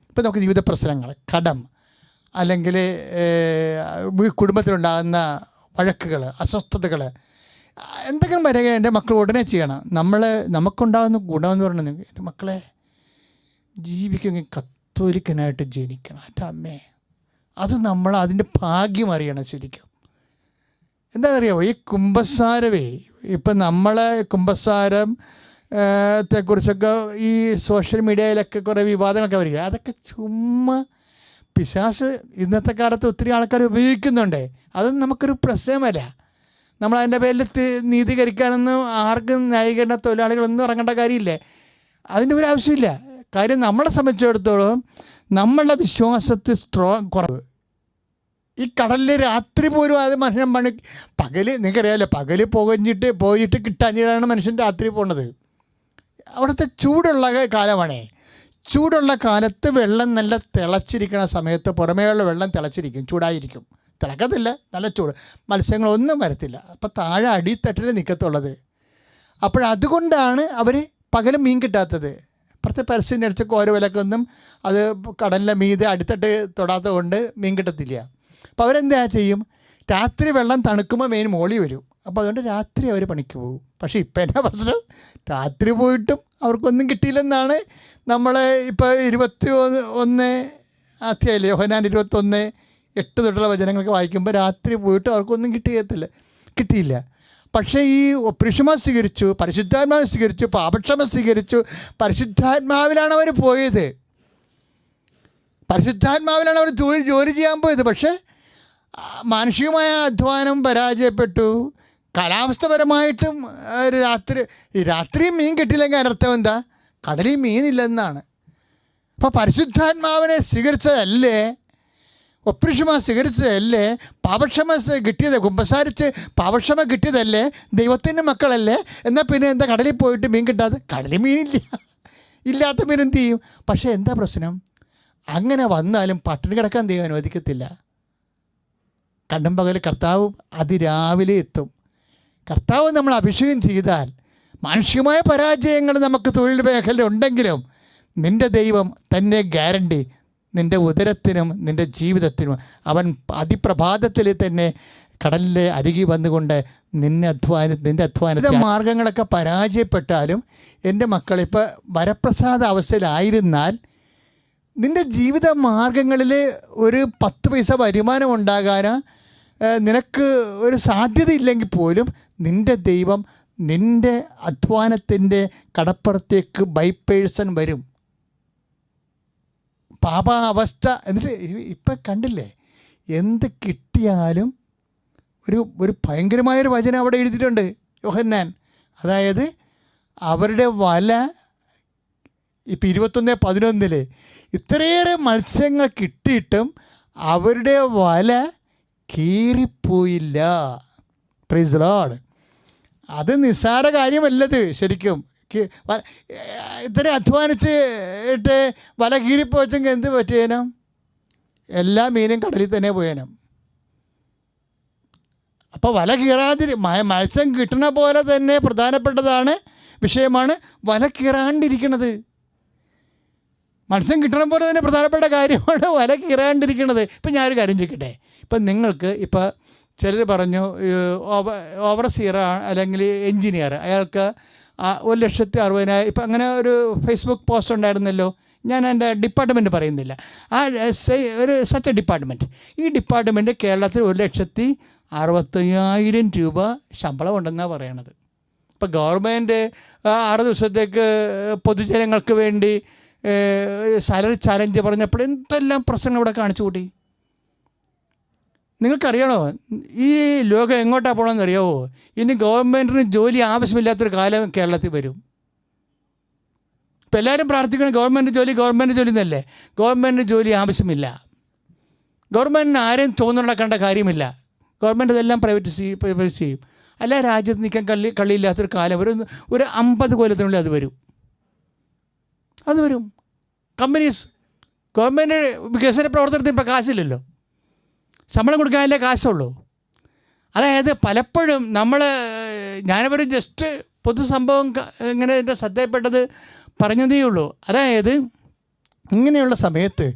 ഇപ്പം നമുക്ക് ജീവിത പ്രശ്നങ്ങൾ, കടം, അല്ലെങ്കിൽ കുടുംബത്തിലുണ്ടാകുന്ന വഴക്കുകൾ, അസ്വസ്ഥതകൾ, എന്തെങ്കിലും വരിക എൻ്റെ മക്കൾ ഉടനെ ചെയ്യണം. നമുക്കുണ്ടാകുന്ന ഗുണമെന്ന് പറയുന്നത്, എൻ്റെ മക്കളെ ജീവിക്കുമെങ്കിൽ കത്തോലിക്കനായിട്ട് ജനിക്കണം. എൻ്റെ അമ്മേ, അത് നമ്മൾ അതിൻ്റെ ഭാഗ്യം അറിയണം ശരിക്കും. എന്താണെന്നറിയാമോ? ഈ കുമ്പസാരമേ, ഇപ്പം നമ്മളെ കുമ്പസാരത്തെക്കുറിച്ചൊക്കെ ഈ സോഷ്യൽ മീഡിയയിലൊക്കെ കുറേ വിവാദങ്ങളൊക്കെ വരിക, അതൊക്കെ ചുമ്മാ പിശാച് ഇന്നത്തെ കാലത്ത് ഒത്തിരി ആൾക്കാർ ഉപയോഗിക്കുന്നുണ്ട്. അതൊന്നും നമുക്കൊരു പ്രശ്നമല്ല. നമ്മളതിൻ്റെ പേരിൽ നീതീകരിക്കാനൊന്നും ആർക്കും ന്യായീകരണ തൊഴിലാളികളൊന്നും ഇറങ്ങേണ്ട കാര്യമില്ലേ? അതിൻ്റെ ഒരു ആവശ്യമില്ല. കാര്യം നമ്മളെ സംബന്ധിച്ചിടത്തോളം നമ്മളുടെ വിശ്വാസത്തിൽ കുറവ്. ഈ കടലിൽ രാത്രി പോലും അത് മനുഷ്യൻ പകൽ നിങ്ങൾക്കറിയാമല്ലോ, പകൽ പോയിട്ട് കിട്ടാഞ്ഞിട്ടാണ് മനുഷ്യൻ രാത്രി പോകുന്നത്. അവിടുത്തെ ചൂടുള്ള കാലമാണേ. ചൂടുള്ള കാലത്ത് വെള്ളം നല്ല തിളച്ചിരിക്കുന്ന സമയത്ത് പുറമേയുള്ള വെള്ളം തിളച്ചിരിക്കും, ചൂടായിരിക്കും. തിളക്കത്തില്ല, നല്ല ചൂട്, മത്സ്യങ്ങളൊന്നും വരത്തില്ല. അപ്പോൾ താഴെ അടിത്തട്ടിൽ നിൽക്കത്തുള്ളത്. അപ്പോഴതുകൊണ്ടാണ് അവർ പകലും മീൻ കിട്ടാത്തത്. അപ്പുറത്തെ പരസ്യം അടിച്ച കോര വിലക്കൊന്നും അത് കടലിലെ മീതെ അടിത്തട്ട് തൊടാത്തത് കൊണ്ട് മീൻ കിട്ടത്തില്ല. അപ്പോൾ അവരെന്താ ചെയ്യും? രാത്രി വെള്ളം തണുക്കുമ്പോൾ മീൻ മോളി വരും. അപ്പോൾ അതുകൊണ്ട് രാത്രി അവർ പണിക്ക് പോകും. പക്ഷേ ഇപ്പം എന്നാ പ്രശ്നം? രാത്രി പോയിട്ടും അവർക്കൊന്നും കിട്ടിയില്ലെന്നാണ് നമ്മൾ ഇപ്പോൾ 21 അധ്യായല്ലേ, യോഹന്നാൻ 21:8 തൊട്ടുള്ള വചനങ്ങളൊക്കെ വായിക്കുമ്പോൾ രാത്രി പോയിട്ട് അവർക്കൊന്നും കിട്ടിയില്ല. പക്ഷേ ഈ ഒപ്രിഷമ സ്വീകരിച്ചു, പരിശുദ്ധാത്മാവ് സ്വീകരിച്ചു, പാപക്ഷമ സ്വീകരിച്ചു. പരിശുദ്ധാത്മാവിലാണ് അവർ പോയത്, പരിശുദ്ധാത്മാവിലാണ് അവർ ജോലി ചെയ്യാൻ പോയത്. പക്ഷേ മാനുഷികമായ അധ്വാനം പരാജയപ്പെട്ടു. കാലാവസ്ഥപരമായിട്ടും രാത്രി മീൻ കിട്ടിയില്ലെങ്കിൽ അതിനർത്ഥം എന്താ? കടലിൽ മീനില്ലെന്നാണ്. അപ്പോൾ പരിശുദ്ധാത്മാവിനെ സ്വീകരിച്ചതല്ലേ, ഒപ്രിഷമ സ്വീകരിച്ചതല്ലേ, പാപക്ഷമ കിട്ടിയത്, കുമ്പസാരിച്ച് പാപക്ഷമ കിട്ടിയതല്ലേ, ദൈവത്തിൻ്റെ മക്കളല്ലേ? എന്നാൽ പിന്നെ എന്താ കടലിൽ പോയിട്ട് മീൻ കിട്ടാതെ? കടലിൽ മീനില്ല, ഇല്ലാത്ത മീൻ എന്ത് ചെയ്യും? പക്ഷേ എന്താ പ്രശ്നം? അങ്ങനെ വന്നാലും പട്ടിണി കിടക്കാൻ ദൈവം അനുവദിക്കത്തില്ല. കണ്ടും പകൽ കർത്താവ് അതിരാവിലെ എത്തും. കർത്താവ് നമ്മൾ അഭിഷേകം ചെയ്താൽ മാനുഷികമായ പരാജയങ്ങൾ നമുക്ക് തൊഴിൽ മേഖല ഉണ്ടെങ്കിലും നിൻ്റെ ദൈവം തന്നെ ഗ്യാരണ്ടി, നിൻ്റെ ഉദരത്തിനും നിൻ്റെ ജീവിതത്തിനും അവൻ അതിപ്രഭാതത്തിൽ തന്നെ കടലിലെ അരുകി വന്നുകൊണ്ട് നിന്റെ അധ്വാനത്തിൻ്റെ മാർഗങ്ങളൊക്കെ പരാജയപ്പെട്ടാലും എൻ്റെ മക്കളിപ്പോൾ വരപ്രസാദ അവസ്ഥയിലായിരുന്നാൽ നിൻ്റെ ജീവിത മാർഗങ്ങളിൽ ഒരു 10 പൈസ വരുമാനം ഉണ്ടാകാൻ നിനക്ക് ഒരു സാധ്യതയില്ലെങ്കിൽ പോലും നിൻ്റെ ദൈവം നിൻ്റെ അധ്വാനത്തിൻ്റെ കടപ്പുറത്തേക്ക് ബൈ പേഴ്സൺ വരും. പാപാവസ്ഥ എന്നിട്ട് ഇപ്പം കണ്ടില്ലേ, എന്ത് കിട്ടിയാലും ഒരു ഭയങ്കരമായൊരു വചനം അവിടെ എഴുതിയിട്ടുണ്ട് യോഹന്നാൻ. അതായത് അവരുടെ വല ഇപ്പം 21:11 ഇത്രയേറെ മത്സ്യങ്ങൾ കിട്ടിയിട്ടും അവരുടെ വല കീറിപ്പോയില്ല. Praise Lord. അത് നിസ്സാര കാര്യമല്ലത് ശരിക്കും. ഇത്ര അധ്വാനിച്ചിട്ട് വല കീറിപ്പോച്ചെങ്കിൽ എന്ത് പറ്റിയേനും? എല്ലാ മീനും കടലിൽ തന്നെ പോയേനും. അപ്പോൾ വല മത്സ്യം കിട്ടുന്ന പോലെ തന്നെ പ്രധാനപ്പെട്ടതാണ് വിഷയമാണ് വല കീറാണ്ടിരിക്കുന്നത്. മത്സ്യം കിട്ടണം പോലെ തന്നെ പ്രധാനപ്പെട്ട കാര്യമാണ് വല കീറാണ്ടിരിക്കുന്നത്. ഇപ്പം ഞാനൊരു കാര്യം ചോദിക്കട്ടെ, ഇപ്പം നിങ്ങൾക്ക് ഇപ്പോൾ ചിലർ പറഞ്ഞു ഓവർസിയർ അല്ലെങ്കിൽ എൻജിനീയർ, അയാൾക്ക് 1,60,000 ഇപ്പം അങ്ങനെ ഒരു ഫേസ്ബുക്ക് പോസ്റ്റ് ഉണ്ടായിരുന്നല്ലോ. ഞാൻ എൻ്റെ ഡിപ്പാർട്ട്മെൻറ്റ് പറയുന്നില്ല, ഒരു സച്ച് ഡിപ്പാർട്ട്മെൻറ്റ്, ഈ ഡിപ്പാർട്ട്മെൻറ്റ് കേരളത്തിൽ 1,60,000 രൂപ ശമ്പളം ഉണ്ടെന്നാണ് പറയണത്. ഇപ്പം ഗവൺമെൻറ് 6 ദിവസത്തേക്ക് പൊതുജനങ്ങൾക്ക് വേണ്ടി സാലറി ചാലഞ്ച് പറഞ്ഞപ്പോൾ എന്തെല്ലാം പ്രശ്നങ്ങൾ ഇവിടെ കാണിച്ചു കൂട്ടി. നിങ്ങൾക്കറിയണോ ഈ ലോകം എങ്ങോട്ടാണ് പോകണമെന്ന് അറിയാമോ? ഇനി ഗവൺമെൻറ്റിന് ജോലി ആവശ്യമില്ലാത്തൊരു കാലം കേരളത്തിൽ വരും. ഇപ്പം എല്ലാവരും പ്രാർത്ഥിക്കണം ഗവൺമെൻറ് ജോലി എന്നല്ലേ. ഗവൺമെൻറ് ജോലി ആവശ്യമില്ല. ഗവൺമെൻറ്റിന് ആരെയും തോന്നുണ്ടാക്കേണ്ട കാര്യമില്ല. ഗവൺമെൻറ് ഇതെല്ലാം പ്രൈവറ്റ് ചെയ്യും. അല്ല, രാജ്യത്ത് നിൽക്കാൻ കളിയില്ലാത്തൊരു കാലം ഒരു 50 കൊല്ലത്തിനുള്ളിൽ അത് വരും. കമ്പനീസ്, ഗവൺമെൻറ് വികസന പ്രവർത്തനത്തിന് ഇപ്പോൾ കാശില്ലല്ലോ, ശമ്പളം കൊടുക്കാനല്ലേ കാശുള്ളൂ. അതായത് പലപ്പോഴും ഞാനിവർ ജസ്റ്റ് പൊതുസംഭവം ഇങ്ങനെ എൻ്റെ ശ്രദ്ധയിൽപ്പെട്ടത് പറഞ്ഞതേ ഉള്ളൂ. അതായത് ഇങ്ങനെയുള്ള സമയത്ത്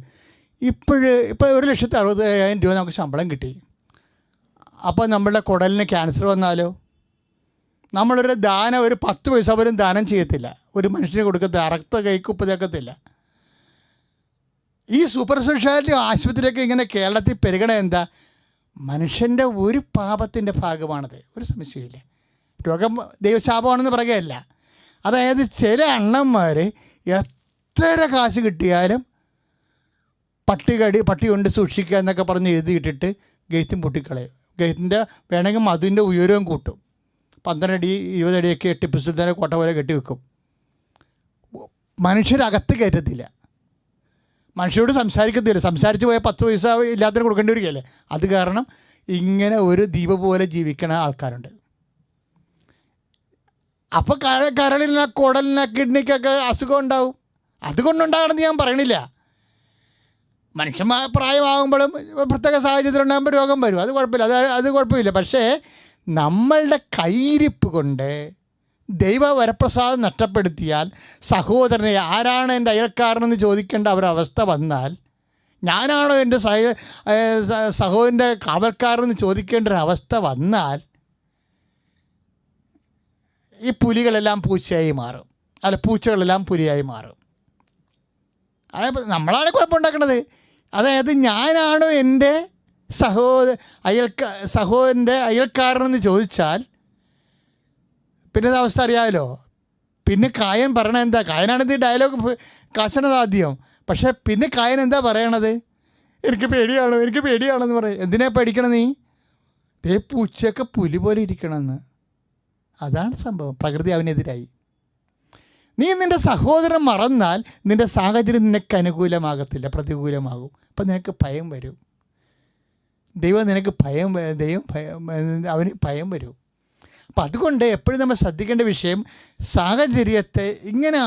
ഇപ്പോൾ 1,60,000 രൂപ നമുക്ക് ശമ്പളം കിട്ടി. അപ്പോൾ നമ്മളുടെ കുടലിന് ക്യാൻസർ വന്നാലോ? നമ്മളൊരു ദാനം, ഒരു 10 പൈസ പോലും ദാനം ചെയ്യത്തില്ല, ഒരു മനുഷ്യന് കൊടുക്കത്തില്ല, അറക്ത കൈക്ക് ഉപ്പ് ചേർക്കത്തില്ല. ഈ സൂപ്പർ സ്പെഷ്യാലിറ്റി ആശുപത്രിയൊക്കെ ഇങ്ങനെ കേരളത്തിൽ പെരുകണ എന്താ? മനുഷ്യൻ്റെ ഒരു പാപത്തിൻ്റെ ഭാഗമാണത്, ഒരു സംശയമില്ല. രോഗം ദൈവശാപമാണെന്ന് പറയുകയല്ല. അതായത് ചില അണ്ണന്മാർ എത്ര കാശ് കിട്ടിയാലും പട്ടി കൊണ്ട് സൂക്ഷിക്കുക എന്നൊക്കെ പറഞ്ഞ് എഴുതിയിട്ടിട്ട് ഗേറ്റും പൊട്ടിക്കളയും. ഗേറ്റിൻ്റെ വേണമെങ്കിൽ മതിൻ്റെ ഉയരവും കൂട്ടും. 12 അടി 20 അടിയൊക്കെ ടിപ്പു സുൽത്താനെ കോട്ട പോലെ കെട്ടി വെക്കും. മനുഷ്യരകത്ത് കയറ്റത്തില്ല, മനുഷ്യരോട് സംസാരിക്കത്തില്ല. സംസാരിച്ച് പോയാൽ 10 പൈസ ഇല്ലാത്തതിന് കൊടുക്കേണ്ടി വരികയല്ലേ. അത് കാരണം ഇങ്ങനെ ഒരു ദ്വീപ് പോലെ ജീവിക്കണ ആൾക്കാരുണ്ട്. അപ്പോൾ കരളിന്, കുടലിന്, കിഡ്നിക്കൊക്കെ അസുഖം ഉണ്ടാവും. അതുകൊണ്ടുണ്ടാകണമെന്ന് ഞാൻ പറയണില്ല. മനുഷ്യന്മാർ പ്രായമാകുമ്പോഴും പ്രത്യേക സാഹചര്യത്തിലുണ്ടാകുമ്പോൾ രോഗം വരും, അത് കുഴപ്പമില്ല, അത് കുഴപ്പമില്ല. പക്ഷേ നമ്മളുടെ കയ്യിരിപ്പ് കൊണ്ട് ദൈവവരപ്രസാദം നഷ്ടപ്പെടുത്തിയാൽ, സഹോദരനെ ആരാണ് എൻ്റെ അയൽക്കാരനെന്ന് ചോദിക്കേണ്ട ഒരവസ്ഥ വന്നാൽ, ഞാനാണോ എൻ്റെ സഹോദരൻ്റെ കാവൽക്കാരെന്ന് ചോദിക്കേണ്ട ഒരവസ്ഥ വന്നാൽ, ഈ പുലികളെല്ലാം പൂച്ചയായി മാറും, അല്ല പൂച്ചകളെല്ലാം പുലിയായി മാറും. അതായത് നമ്മളാണ് കുഴപ്പമുണ്ടാക്കുന്നത്. അതായത് ഞാനാണോ എൻ്റെ സഹോദരൻ്റെ അയൽക്കാരനെന്ന് ചോദിച്ചാൽ പിന്നെ അവസ്ഥ അറിയാമല്ലോ. പിന്നെ കായൻ പറയണ എന്താ? കായനാണെന്ന് ഈ ഡയലോഗ് കാശണത് ആദ്യം. പക്ഷേ പിന്നെ കായൻ എന്താ പറയണത്? എനിക്ക് പേടിയാണെന്ന് പറയും. എന്തിനാ പേടിക്കണം നീ? പൂച്ചയൊക്കെ പുലി പോലെ ഇരിക്കണമെന്ന്. അതാണ് സംഭവം. പ്രകൃതി അവനെതിരായി. നീ നിൻ്റെ സഹോദരൻ മറന്നാൽ നിൻ്റെ സാഹചര്യം നിനക്ക് അനുകൂലമാകത്തില്ല, പ്രതികൂലമാകും. അപ്പം നിനക്ക് ഭയം വരും. അവന് ഭയം വരും. അപ്പം അതുകൊണ്ട് എപ്പോഴും നമ്മൾ ശ്രദ്ധിക്കേണ്ട വിഷയം, സാഹചര്യത്തെ ഇങ്ങനെ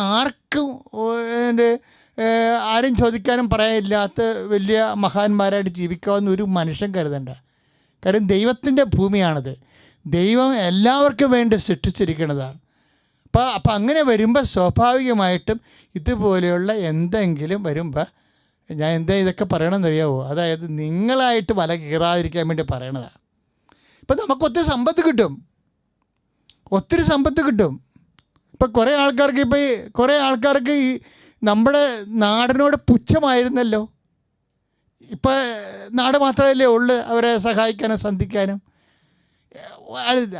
ആരും ചോദിക്കാനും പറയാനില്ലാത്ത വലിയ മഹാന്മാരായിട്ട് ജീവിക്കാവുന്ന ഒരു മനുഷ്യൻ കരുതണ്ട. കാര്യം ദൈവത്തിൻ്റെ ഭൂമിയാണത്. ദൈവം എല്ലാവർക്കും വേണ്ടി സൃഷ്ടിച്ചിരിക്കുന്നതാണ്. അപ്പം അങ്ങനെ വരുമ്പോൾ സ്വാഭാവികമായിട്ടും ഇതുപോലെയുള്ള എന്തെങ്കിലും വരുമ്പോൾ ഞാൻ ഇതൊക്കെ പറയണമെന്നറിയാവോ? അതായത് നിങ്ങളായിട്ട് വല കീറാതിരിക്കാൻ വേണ്ടി പറയണതാണ്. ഇപ്പം നമുക്ക് ഒത്തിരി സമ്പത്ത് കിട്ടും. ഇപ്പം കുറേ ആൾക്കാർക്ക് ഈ നമ്മുടെ നാടിനോട് പുച്ഛമായിരുന്നല്ലോ. ഇപ്പം നാട് മാത്രമല്ലേ ഉള്ളു അവരെ സഹായിക്കാനും സന്ധിക്കാനും.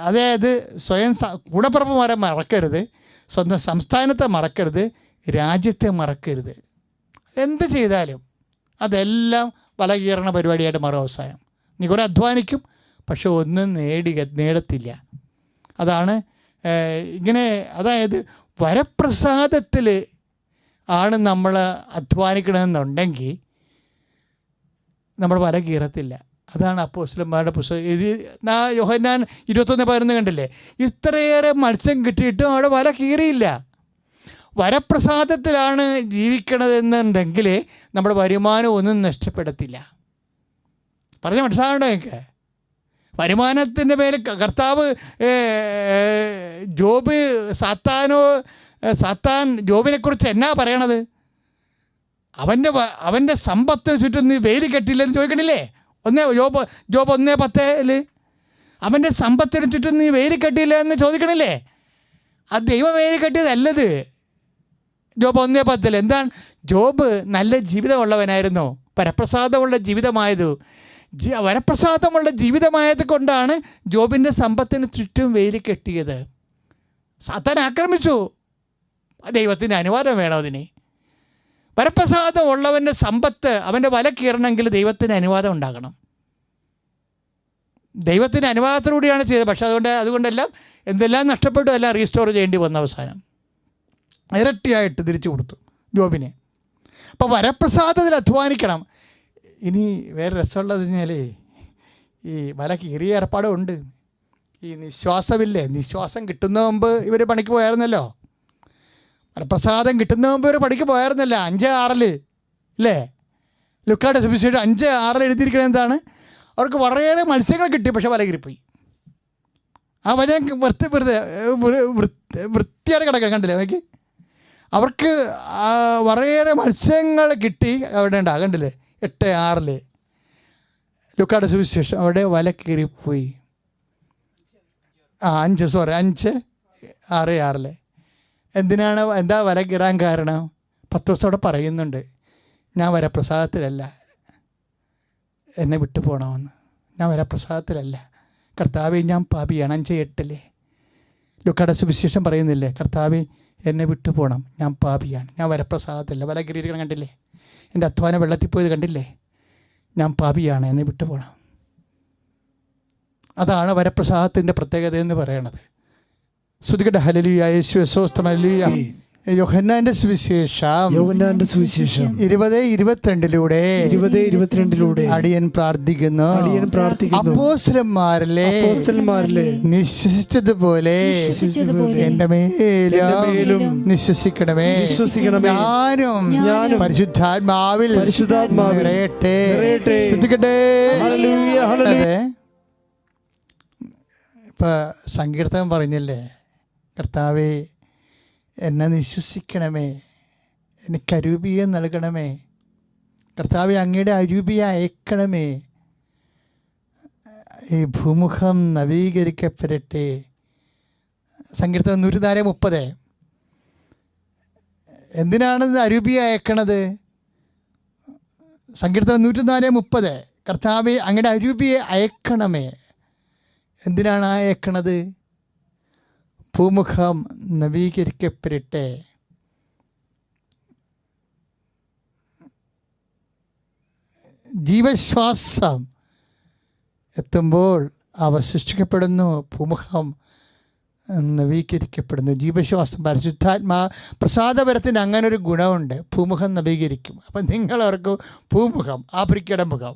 അതായത് സ്വയം കൂടപ്പിറപ്പുമാരെ മറക്കരുത്, സ്വന്തം സംസ്ഥാനത്തെ മറക്കരുത്, രാജ്യത്തെ മറക്കരുത്. എന്ത് ചെയ്താലും അതെല്ലാം വല കീറണ പരിപാടിയായിട്ട് മാറും. അവസാനം നീ കുറേ അധ്വാനിക്കും, പക്ഷെ ഒന്നും നേടത്തില്ല. അതാണ് ഇങ്ങനെ. അതായത് വരപ്രസാദത്തിൽ ആണ് നമ്മൾ അധ്വാനിക്കണമെന്നുണ്ടെങ്കിൽ നമ്മൾ വല കീറത്തില്ല. അതാണ് അപ്പോസ്തലന്മാരുടെ പുസ്തകം യോഹന്നാൻ 21:11 കണ്ടില്ലേ? ഇത്രയേറെ മത്സ്യം കിട്ടിയിട്ടും അവിടെ വല കീറിയില്ല. വരപ്രസാദത്തിലാണ് ജീവിക്കണതെന്നുണ്ടെങ്കിൽ നമ്മുടെ വരുമാനം ഒന്നും നഷ്ടപ്പെടത്തില്ല. പറഞ്ഞ മനസ്സിലാകണ്ടോ എനിക്ക്? വരുമാനത്തിൻ്റെ മേലെ കർത്താവ് സാത്താൻ ജോബിനെക്കുറിച്ച് എന്നാ പറയണത്? അവൻ്റെ സമ്പത്തിന് ചുറ്റും നീ വേലി കെട്ടില്ലെന്ന് ചോദിക്കണില്ലേ? ജോബ് 1:10 അവൻ്റെ സമ്പത്തിന് ചുറ്റും നീ വേലി കെട്ടിയില്ല എന്ന് ചോദിക്കണില്ലേ? അത് ദൈവം വേലി കെട്ടിയതല്ലത്. ജോബ് 1:10 എന്താണ്? ജോബ് നല്ല ജീവിതമുള്ളവനായിരുന്നു, വരപ്രസാദമുള്ള ജീവിതമായത്. വരപ്രസാദമുള്ള ജീവിതമായത് കൊണ്ടാണ് ജോബിൻ്റെ സമ്പത്തിന് ചുറ്റും വേലി കെട്ടിയത്. സാത്താൻ ആക്രമിച്ചു. ദൈവത്തിൻ്റെ അനുവാദം വേണം അതിന്. വരപ്രസാദം ഉള്ളവൻ്റെ സമ്പത്ത് അവൻ്റെ വല കീറണമെങ്കിൽ ദൈവത്തിന് അനുവാദം ഉണ്ടാകണം. ദൈവത്തിൻ്റെ അനുവാദത്തിലൂടെയാണ് ചെയ്തത്. പക്ഷേ അതുകൊണ്ടെല്ലാം എന്തെല്ലാം നഷ്ടപ്പെട്ടു, എല്ലാം റീസ്റ്റോർ ചെയ്യേണ്ടി വന്ന അവസാനം ഇരട്ടിയായിട്ട് തിരിച്ചു കൊടുത്തു ജോബിനെ. അപ്പോൾ വരപ്രസാദത്തിൽ അധ്വാനിക്കണം. ഇനി വേറെ രസമുള്ളത് കഴിഞ്ഞാൽ ഈ വല കീറിയ ഏർപ്പാടുണ്ട്. ഈ നിശ്വാസം കിട്ടുന്ന മുമ്പ് ഇവർ പണിക്ക് പോയായിരുന്നല്ലോ. വരപ്രസാദം കിട്ടുന്ന മുമ്പ് ഇവർ പണിക്ക് പോയായിരുന്നല്ലോ. 5:6 അല്ലേ? ലുക്കായുടെ സുവിശേഷം 5:6 എഴുതിയിരിക്കണത് എന്താണ്? അവർക്ക് വളരെയേറെ മത്സ്യങ്ങൾ കിട്ടി, പക്ഷേ വല കീറിപ്പോയി. ആ വചനം വൃത്തിയായിട്ട് കിടക്കാൻ കണ്ടില്ലേ നോക്കി? അവർക്ക് വളരെയേറെ മത്സ്യങ്ങൾ കിട്ടി. അവിടെ ഉണ്ടാ കണ്ടില്ലേ? 8:6 ലുക്കായുടെ സുവിശേഷം. അവിടെ വല കീറിപ്പോയി. 5:6 എന്താ വല കീറാൻ കാരണം? പത്രോസ് അവിടെ പറയുന്നുണ്ട്, ഞാൻ വരപ്രസാദത്തിലല്ല, എന്നെ വിട്ടു പോകണമെന്ന്. ഞാൻ വരപ്രസാദത്തിലല്ല കർത്താവേ, ഞാൻ പാപിയാണ്. 5:8 ലുക്കായുടെ സുവിശേഷം പറയുന്നില്ലേ? കർത്താവേ, എന്നെ വിട്ടു പോകണം, ഞാൻ പാപിയാണ്, ഞാൻ വരപ്രസാദത്തില്ല. വല കീറിയിരിക്കണം കണ്ടില്ലേ? എൻ്റെ അധ്വാനം വെള്ളത്തിൽ പോയത് കണ്ടില്ലേ? ഞാൻ പാപിയാണ്, എന്നെ വിട്ടു പോകണം. അതാണ് വരപ്രസാദത്തിൻ്റെ പ്രത്യേകത എന്ന് പറയണത്. സ്തുതിക്കട്ടെ. ഹല്ലേലൂയ, യേശുവേ സ്തോത്രം. ഹല്ലേലൂയ. യോഹന്നാന്റെ സുവിശേഷം 20:22 അടിയൻ പ്രാർത്ഥിക്കുന്നു, അപ്പോസ്തലന്മാരിലെ നിശ്വസിച്ചതുപോലെ എൻ്റെ മേലും നിശ്വസിക്കണമേ. ഞാനും പരിശുദ്ധാത്മാവിൽ നിറയട്ടെ. ശ്രദ്ധിക്കട്ടെ. ഇപ്പം സങ്കീർത്തനം പറഞ്ഞില്ലേ, കർത്താവേ എന്നെ നിശ്വസിക്കണമേ, എനിക്ക് അരൂപിയെ നൽകണമേ. കർത്താവേ, അങ്ങയുടെ അരൂപിയെ അയക്കണമേ. ഈ ഭൂമുഖം നവീകരിക്കപ്പെടട്ടെ. സങ്കീർത്തനം 104:30. എന്തിനാണ് അരൂപിയെ അയക്കണത്? സങ്കീർത്തനം 104:30. കർത്താവേ, അങ്ങയുടെ അരൂപിയെ അയക്കണമേ. എന്തിനാണ് അയക്കണത്? ഭൂമുഖം നവീകരിക്കപ്പെടട്ടെ. ജീവശ്വാസം എത്തുമ്പോൾ അവ സൃഷ്ടിക്കപ്പെടുന്നു, ഭൂമുഖം നവീകരിക്കപ്പെടുന്നു. ജീവശ്വാസം, പരിശുദ്ധാത്മാ പ്രസാദപരത്തിന് അങ്ങനെ ഒരു ഗുണമുണ്ട്, ഭൂമുഖം നവീകരിക്കും. അപ്പം നിങ്ങളവർക്ക് ഭൂമുഖം, ആഫ്രിക്കയുടെ മുഖം,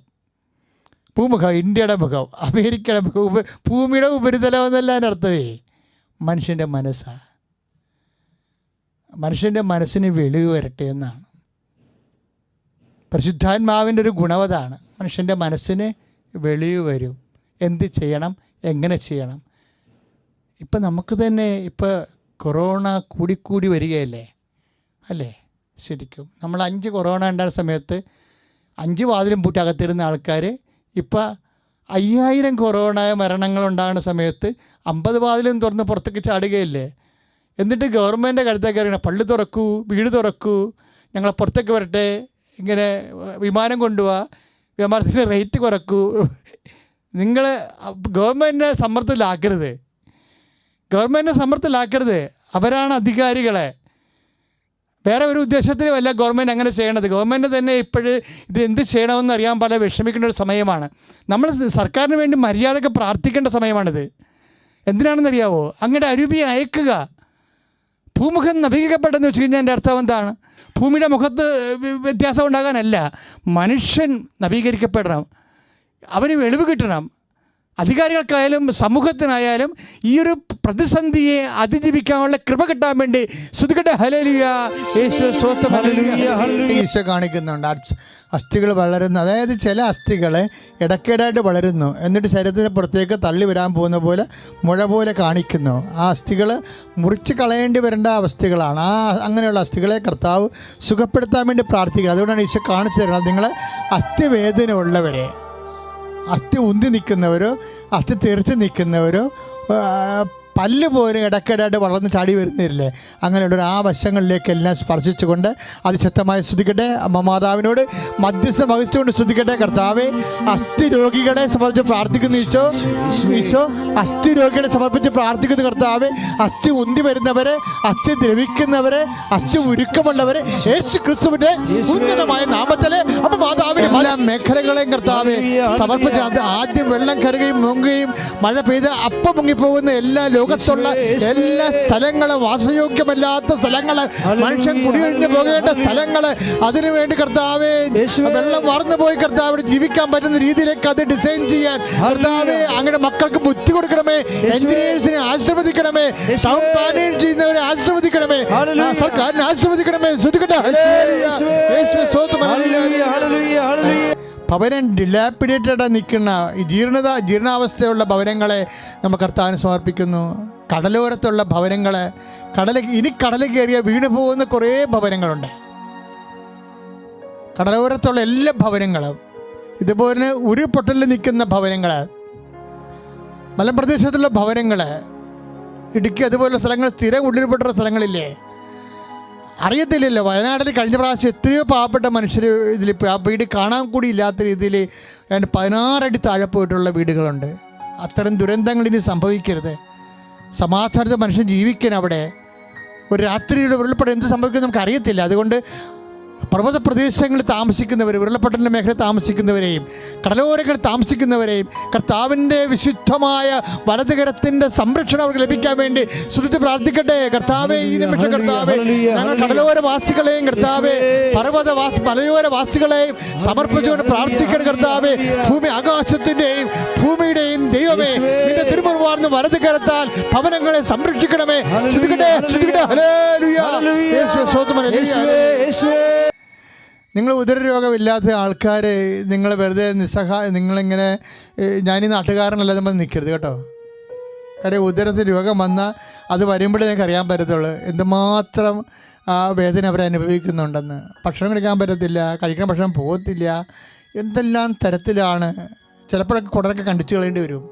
ഭൂമുഖം ഇന്ത്യയുടെ മുഖം, അമേരിക്കയുടെ മുഖം, ഭൂമിയുടെ ഉപരിതലം എന്നല്ല എൻ്റെ അർത്ഥമേ. മനുഷ്യൻ്റെ മനസ്സാണ്. മനുഷ്യൻ്റെ മനസ്സിന് വെളിവ് വരട്ടെ എന്നാണ്. പരിശുദ്ധാത്മാവിൻ്റെ ഒരു ഗുണവതാണ്, മനുഷ്യൻ്റെ മനസ്സിന് വെളിവ് വരും. എന്ത് ചെയ്യണം, എങ്ങനെ ചെയ്യണം. ഇപ്പം നമുക്ക് തന്നെ ഇപ്പോൾ കൊറോണ കൂടിക്കൂടി വരികയല്ലേ അല്ലേ? ശരിക്കും നമ്മൾ 5 കൊറോണ ഉണ്ടായ സമയത്ത് 5 വാതിലും പൂട്ടി അകത്തിരുന്ന ആൾക്കാർ ഇപ്പം 5000 കൊറോണ മരണങ്ങളുണ്ടാകുന്ന സമയത്ത് 50 വാതിലും തുറന്ന് പുറത്തേക്ക് ചാടുകയില്ലേ? എന്നിട്ട് ഗവൺമെൻറ് കഴുത്തേക്ക് അറിയണം, പള്ളി തുറക്കൂ, വീട് തുറക്കൂ, ഞങ്ങളെ പുറത്തേക്ക് വരട്ടെ, ഇങ്ങനെ വിമാനം കൊണ്ടുപോവാ, വിമാനത്തിൻ്റെ റേറ്റ് കുറക്കൂ. നിങ്ങൾ ഗവൺമെൻറ്റിനെ സമ്മർദ്ദത്തിലാക്കരുത്. അവരാണ് അധികാരികളെ. വേറെ ഒരു ഉദ്ദേശത്തിലുമല്ല ഗവൺമെൻറ് അങ്ങനെ ചെയ്യണത്. ഗവൺമെൻറ് തന്നെ ഇപ്പോഴ് ഇത് എന്ത് ചെയ്യണമെന്ന് അറിയാൻ പല വിഷമിക്കേണ്ട ഒരു സമയമാണ്. നമ്മൾ സർക്കാരിന് വേണ്ടി മര്യാദയ്ക്ക് പ്രാർത്ഥിക്കേണ്ട സമയമാണിത്. എന്തിനാണെന്നറിയാവോ? അങ്ങയുടെ അരൂപിയെ അയക്കുക. ഭൂമുഖം നവീകരിക്കപ്പെട്ടെന്ന് വെച്ച് കഴിഞ്ഞാൽ എൻ്റെ അർത്ഥം എന്താണ്? ഭൂമിയുടെ മുഖത്ത് വ്യത്യാസം ഉണ്ടാകാനല്ല, മനുഷ്യൻ നവീകരിക്കപ്പെടണം, അവന് വെളിവ് കിട്ടണം. അധികാരികൾക്കായാലും സമൂഹത്തിനായാലും ഈ ഒരു പ്രതിസന്ധിയെ അതിജീവിക്കാനുള്ള കൃപ കിട്ടാൻ വേണ്ടി സ്തുതിക്കട്ടെ. ഹല്ലേലൂയ. യേശു സ്വസ്ഥം. ഈശോ കാണിക്കുന്നുണ്ട് അസ്ഥികൾ വളരുന്നു. അതായത് ചില അസ്ഥികൾ ഇടയ്ക്കിടായിട്ട് വളരുന്നു, എന്നിട്ട് ശരീരത്തിന് പുറത്തേക്ക് തള്ളി വരാൻ പോകുന്ന പോലെ മുഴ പോലെ കാണിക്കുന്നു. ആ അസ്ഥികൾ മുറിച്ച് കളയേണ്ടി വരേണ്ട അവസ്ഥകളാണ്. അങ്ങനെയുള്ള അസ്ഥികളെ കർത്താവ് സുഖപ്പെടുത്താൻ വേണ്ടി പ്രാർത്ഥിക്കുക. അതുകൊണ്ടാണ് ഈശോ കാണിച്ചു തരുന്നത്. നിങ്ങൾ അസ്ഥിവേദന ഉള്ളവരെ, അസ്ഥി ഉന്തി നിൽക്കുന്നവരോ അസ്ഥി തെറിച്ച് നിൽക്കുന്നവരോ പല്ല് പോലും ഇടയ്ക്കിടായിട്ട് വളർന്ന് ചാടി വരുന്നില്ലേ, അങ്ങനെയുള്ളൊരു ആ വശങ്ങളിലേക്കെല്ലാം സ്പർശിച്ചുകൊണ്ട് അതിശക്തമായി സ്തുതിക്കട്ടെ. അമ്മ മാതാവിനോട് മധ്യസ്ഥം വഹിച്ചുകൊണ്ട് സ്തുതിക്കട്ടെ. കർത്താവെ, അസ്ഥി രോഗികളെ സമർപ്പിച്ച് പ്രാർത്ഥിക്കുന്നു ഈശോ. ഈശോ അസ്ഥി രോഗികളെ സമർപ്പിച്ച് പ്രാർത്ഥിക്കുന്നു കർത്താവെ. അസ്ഥി ഉന്തി വരുന്നവരെ, അസ്ഥി ദ്രവിക്കുന്നവരെ, അസ്ഥി ഉരുക്കമുള്ളവരെ യേശു ക്രിസ്തുവിന്റെ ഉന്നതമായ നാമത്തിലെ അമ്മ മാതാവിന് എല്ലാ മേഖലകളെയും കർത്താവെ സമർപ്പിച്ച് ആദ്യം വെള്ളം കരുകയും മുങ്ങുകയും മഴ പെയ്ത് അപ്പം മുങ്ങിപ്പോകുന്ന എല്ലാ ലോകത്തുള്ള എല്ലാ സ്ഥലങ്ങളും, വാസയോഗ്യമല്ലാത്ത സ്ഥലങ്ങൾ, മനുഷ്യൻ കുടിയൊഴിഞ്ഞു പോകേണ്ട സ്ഥലങ്ങൾ, അതിനുവേണ്ടി കർത്താവെ വെള്ളം വാർന്നു പോയി കർത്താവിന് ജീവിക്കാൻ പറ്റുന്ന രീതിയിലേക്ക് അത് ഡിസൈൻ ചെയ്യാൻ കർത്താവെ അങ്ങനെ മക്കൾക്ക് ബുദ്ധി കൊടുക്കണമേ. എഞ്ചിനീയേഴ്സിനെ ആശീർവദിക്കണമേ. ടൗൺ പ്ലാനിങ് ചെയ്യുന്നവരെ ആശീർവദിക്കണമേ. സർക്കാരിനെ ആശീർവദിക്കണമേ. ഭവനം ഡിലാപ്പിഡേറ്റഡ് നിൽക്കുന്ന ഈ ജീർണാവസ്ഥയുള്ള ഭവനങ്ങളെ നമ്മൾ കർത്താവിന് സമർപ്പിക്കുന്നു. കടലോരത്തുള്ള ഭവനങ്ങൾ, കടൽ കയറിയ വീണ് പോകുന്ന കുറേ ഭവനങ്ങളുണ്ട്. കടലോരത്തുള്ള എല്ലാ ഭവനങ്ങളും, ഇതുപോലെ ഉരുൾപൊട്ടലിൽ നിൽക്കുന്ന ഭവനങ്ങൾ, മലമ്പ്രദേശത്തുള്ള ഭവനങ്ങൾ, ഇടുക്കി അതുപോലുള്ള സ്ഥലങ്ങൾ, സ്ഥിരം ഉരുൾപൊട്ടുന്ന സ്ഥലങ്ങളില്ലേ, അറിയത്തില്ലല്ലോ. വയനാട്ടിൽ കഴിഞ്ഞ പ്രാവശ്യം എത്രയോ പാവപ്പെട്ട മനുഷ്യർ ഇതിൽ ആ വീട് കാണാൻ കൂടി ഇല്ലാത്ത രീതിയിൽ 16 അടി താഴെ പോയിട്ടുള്ള വീടുകളുണ്ട്. അത്തരം ദുരന്തങ്ങൾ ഇനി സംഭവിക്കരുത്. സമാധാനത്തെ മനുഷ്യൻ ജീവിക്കാൻ അവിടെ ഒരു രാത്രിയുടെ ഉരുൾപൊട്ടൽ എന്ത് സംഭവിക്കും നമുക്ക് അറിയത്തില്ല. അതുകൊണ്ട് പർവ്വത പ്രദേശങ്ങളിൽ താമസിക്കുന്നവർ, ഉരുളപ്പൊട്ടലിൻ്റെ മേഖലയിൽ താമസിക്കുന്നവരെയും കടലോരങ്ങളിൽ താമസിക്കുന്നവരെയും കർത്താവിൻ്റെ വിശുദ്ധമായ വലതുകരത്തിൻ്റെ സംരക്ഷണം അവർക്ക് ലഭിക്കാൻ വേണ്ടി സ്തുതിച്ച് പ്രാർത്ഥിക്കട്ടെ. കർത്താവെ, ഈ നിമിഷം കർത്താവെ, ഞങ്ങൾ കടലോരവാസികളെയും കർത്താവെ മലയോരവാസികളെയും സമർപ്പിച്ചുകൊണ്ട് പ്രാർത്ഥിക്കണം. കർത്താവെ, ഭൂമി ആകാശത്തിൻ്റെയും ഭൂമിയുടെയും ദൈവമേ, നിന്റെ തിരുമുറുവാർന്ന് വലതുകരത്താൽ ഭവനങ്ങളെ സംരക്ഷിക്കണമേ. നിങ്ങൾ ഉദരരോഗമില്ലാത്ത ആൾക്കാർ, നിങ്ങൾ വെറുതെ നിങ്ങളിങ്ങനെ ഞാനീ നാട്ടുകാരനല്ല നമ്മൾ നിൽക്കരുത് കേട്ടോ. കാര്യം ഉദരത്തിൽ രോഗം വന്നാൽ അത് വരുമ്പോഴേ നിങ്ങൾക്ക് അറിയാൻ പറ്റത്തുള്ളൂ എന്തുമാത്രം ആ വേദന അവരനുഭവിക്കുന്നുണ്ടെന്ന്. ഭക്ഷണം കഴിക്കാൻ പറ്റത്തില്ല, കഴിക്കുന്ന ഭക്ഷണം പോകത്തില്ല, എന്തെല്ലാം തരത്തിലാണ്. ചിലപ്പോഴൊക്കെ കുടലൊക്കെ കണ്ടിച്ചു കളയേണ്ടി വരും,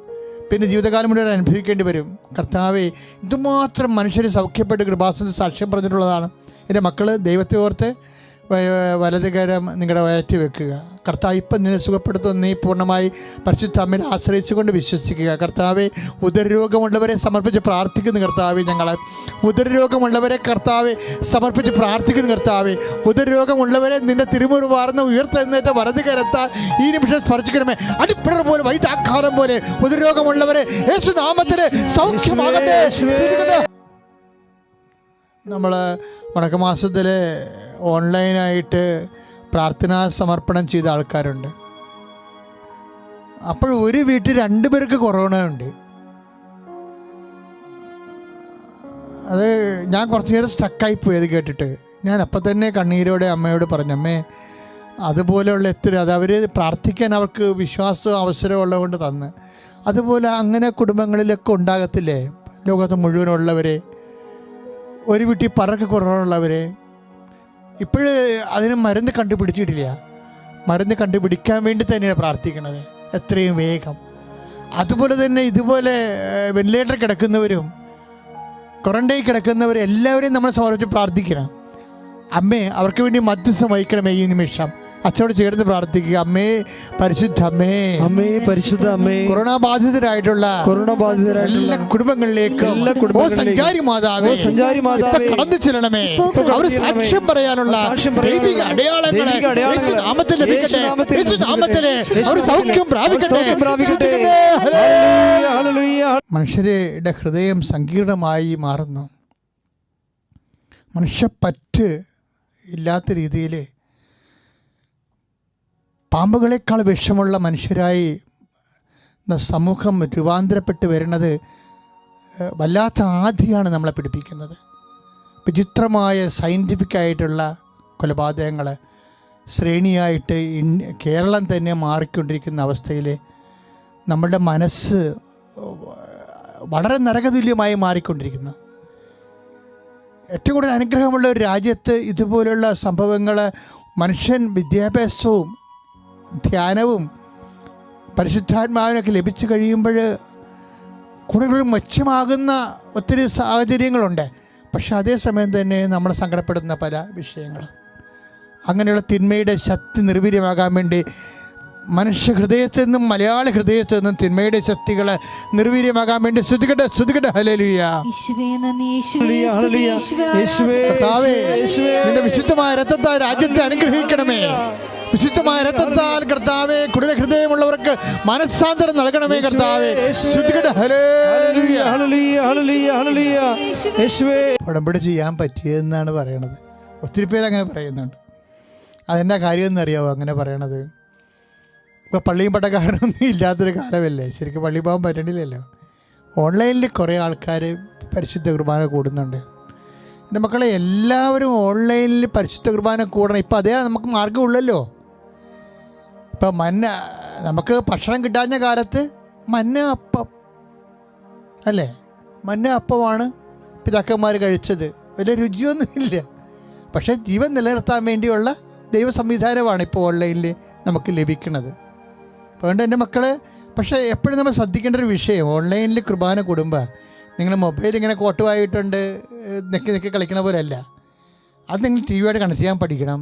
പിന്നെ ജീവിതകാലം മുഴുവൻ അനുഭവിക്കേണ്ടി വരും. കർത്താവെ, ഇതുമാത്രം മനുഷ്യരെ സൗഖ്യപ്പെട്ട് കൃപാസനത്തിൽ സാക്ഷ്യം പറഞ്ഞിട്ടുള്ളതാണ്. എൻ്റെ മക്കൾ, ദൈവത്തെ ഓർത്ത് വലതുകരം നിങ്ങളുടെ വയറ്റി വെക്കുക. കർത്താവ് ഇപ്പം നിന്നെ സുഖപ്പെടുത്തുന്ന നീ പൂർണ്ണമായി പരിശുദ്ധ അമ്മയെ ആശ്രയിച്ചുകൊണ്ട് വിശ്വസിക്കുക. കർത്താവെ, ഉദരരോഗമുള്ളവരെ സമർപ്പിച്ച് പ്രാർത്ഥിക്കുന്നു കർത്താവെ. ഞങ്ങളെ ഉദരരോഗമുള്ളവരെ കർത്താവെ സമർപ്പിച്ച് പ്രാർത്ഥിക്കുന്നു കർത്താവെ. ഉദരരോഗമുള്ളവരെ നിന്റെ തിരുമുറുവാർന്ന് ഉയർത്തെഴുന്നേറ്റ വലതുകരത്താൽ ഈ നിമിഷം സ്പർശിക്കണമേ. അടിപ്പിടർ പോലെ, വൈദ്യാഘാതം പോലെ ഉദരരോഗമുള്ളവരെ യേശുനാമത്തിന് സൗഖ്യമാകട്ടെ. നമ്മൾ വണക്കമാസത്തിൽ ഓൺലൈനായിട്ട് പ്രാർത്ഥനാ സമർപ്പണം ചെയ്ത ആൾക്കാരുണ്ട്. അപ്പോൾ ഒരു വീട്ടിൽ 2 പേർക്ക് കൊറോണ ഉണ്ട്. അത് ഞാൻ കുറച്ച് നേരം സ്റ്റക്കായിപ്പോയി അത് കേട്ടിട്ട്. ഞാൻ അപ്പം തന്നെ കണ്ണീരോടെ അമ്മയോട് പറഞ്ഞു, അമ്മേ, അതുപോലെയുള്ള എത്ര അത് അവർ പ്രാർത്ഥിക്കാൻ അവർക്ക് വിശ്വാസവും അവസരവും ഉള്ളതുകൊണ്ട് തന്ന്. അതുപോലെ അങ്ങനെ കുടുംബങ്ങളിലൊക്കെ ഉണ്ടാകത്തില്ലേ, ലോകത്ത് മുഴുവനുള്ളവരെ, ഒരു വീട്ടിൽ പറക്ക് കുറവുള്ളവരെ. ഇപ്പോഴ് അതിന് മരുന്ന് കണ്ടുപിടിച്ചിട്ടില്ല. മരുന്ന് കണ്ടുപിടിക്കാൻ വേണ്ടി തന്നെയാണ് പ്രാർത്ഥിക്കുന്നത് എത്രയും വേഗം. അതുപോലെ തന്നെ ഇതുപോലെ വെന്റിലേറ്റർ കിടക്കുന്നവരും ക്വാറന്റൈൻ കിടക്കുന്നവരും എല്ലാവരെയും നമ്മൾ സമർപ്പിച്ച് പ്രാർത്ഥിക്കണം. അമ്മേ, അവർക്ക് വേണ്ടി മധ്യസ്ഥം വഹിക്കണമേ. ഈ നിമിഷം അച്ഛനോട് ചേർന്ന് പ്രാർത്ഥിക്കുക. അമ്മേ, പരിശുദ്ധ അമ്മേ, അമ്മേ, പരിശുദ്ധ അമ്മേ, കൊറോണ ബാധിതരായിട്ടുള്ള എല്ലാ കുടുംബങ്ങളിലേക്കും സഞ്ചാരി മാതാവേ കടന്നു ചെല്ലണമേ. അവർ സാക്ഷ്യം പറയാനുള്ള ദൈവിക അടയാളങ്ങളെ നാമത്തിൽ ലഭിക്കട്ടെ. നാമത്തിലെ അവർ സൗഖ്യം പ്രാപിക്കട്ടെ. മനുഷ്യരുടെ ഹൃദയം സങ്കീർണമായി മാറുന്നു. മനുഷ്യപ്പറ്റ് ഇല്ലാത്ത രീതിയിൽ പാമ്പുകളെക്കാൾ വിഷമുള്ള മനുഷ്യരായി സമൂഹം രൂപാന്തരപ്പെട്ട് വരുന്നത് വല്ലാത്ത ആധിയാണ് നമ്മളെ പിടിപ്പിക്കുന്നത്. വിചിത്രമായ സയൻറ്റിഫിക്കായിട്ടുള്ള കൊലപാതകങ്ങൾ ശ്രേണിയായിട്ട് കേരളം തന്നെ മാറിക്കൊണ്ടിരിക്കുന്ന അവസ്ഥയിൽ നമ്മളുടെ മനസ്സ് വളരെ നരകതുല്യമായി മാറിക്കൊണ്ടിരിക്കുന്നു. ഏറ്റവും കൂടുതൽ അനുഗ്രഹമുള്ള ഒരു രാജ്യത്ത് ഇതുപോലുള്ള സംഭവങ്ങൾ മനുഷ്യൻ വിദ്യാഭ്യാസവും ധ്യാനവും പരിശുദ്ധാത്മാവിനൊക്കെ ലഭിച്ചു കഴിയുമ്പോൾ കൂടുതൽ മെച്ചമാകുന്ന ഒത്തിരി സാഹചര്യങ്ങളുണ്ട്. പക്ഷെ അതേസമയം തന്നെ നമ്മളെ സങ്കടപ്പെടുന്ന പല വിഷയങ്ങളും, അങ്ങനെയുള്ള തിന്മയുടെ ശക്തി നിർവീര്യമാകാൻ വേണ്ടി മനുഷ്യ ഹൃദയത്തിൽ നിന്നും മലയാള ഹൃദയത്തിൽ നിന്നും തിന്മയുടെ ശക്തികൾ നിർവീര്യമാകാൻ വേണ്ടി സ്തുതിക്കട്ടെ ഹല്ലേലൂയ. കർത്താവേ, നിന്റെ വിശുദ്ധമായ രക്തത്താൽ രാജ്യത്തെ അനുഗ്രഹിക്കണമേ. വിശുദ്ധമായ രക്തത്താൽ കർത്താവേ കുടില ഹൃദയമുള്ളവർക്ക് മനസ്സാന്തരം നൽകണമേ കർത്താവേ. സ്തുതിക്കട്ടെ ഹല്ലേലൂയ. ഉടമ്പടി ചെയ്യാൻ പറ്റിയതെന്നാണ് പറയണത്. ഒത്തിരി പേര് അങ്ങനെ പറയുന്നുണ്ട്. അതെന്നാ കാര്യമെന്ന് അറിയാവോ അങ്ങനെ പറയണത്? ഇപ്പോൾ പള്ളിയും പട്ടക്കാരനൊന്നും ഇല്ലാത്തൊരു കാലമല്ലേ, ശരിക്കും പള്ളി പോകാൻ പറ്റണില്ലല്ലോ. ഓൺലൈനിൽ കുറേ ആൾക്കാർ പരിശുദ്ധ കുർബാന കൂടുന്നുണ്ട്. എൻ്റെ മക്കളെ, എല്ലാവരും ഓൺലൈനിൽ പരിശുദ്ധ കുർബാന കൂടണം. ഇപ്പം അതേ നമുക്ക് മാർഗ്ഗമുള്ളല്ലോ. ഇപ്പം നമുക്ക് ഭക്ഷണം കിട്ടാഞ്ഞ കാലത്ത് മന്ന അപ്പം അല്ലേ, മന്ന അപ്പമാണ് പിതാക്കന്മാർ കഴിച്ചത്. വലിയ രുചിയൊന്നുമില്ല, പക്ഷേ ജീവൻ നിലനിർത്താൻ വേണ്ടിയുള്ള ദൈവ സംവിധാനമാണ് ഇപ്പോൾ ഓൺലൈനിൽ നമുക്ക് ലഭിക്കുന്നത്. അതുകൊണ്ട് എൻ്റെ മക്കളെ, പക്ഷേ എപ്പോഴും നമ്മൾ ശ്രദ്ധിക്കേണ്ട ഒരു വിഷയം, ഓൺലൈനിൽ കുർബാന കൂടുമ്പോൾ നിങ്ങൾ മൊബൈൽ ഇങ്ങനെ കോട്ടുമായിട്ടുണ്ട് നെക്കി കളിക്കണ പോലെ അല്ല. അത് നിങ്ങൾ ടി വിയായിട്ട് കണക്ട് ചെയ്യാൻ പഠിക്കണം.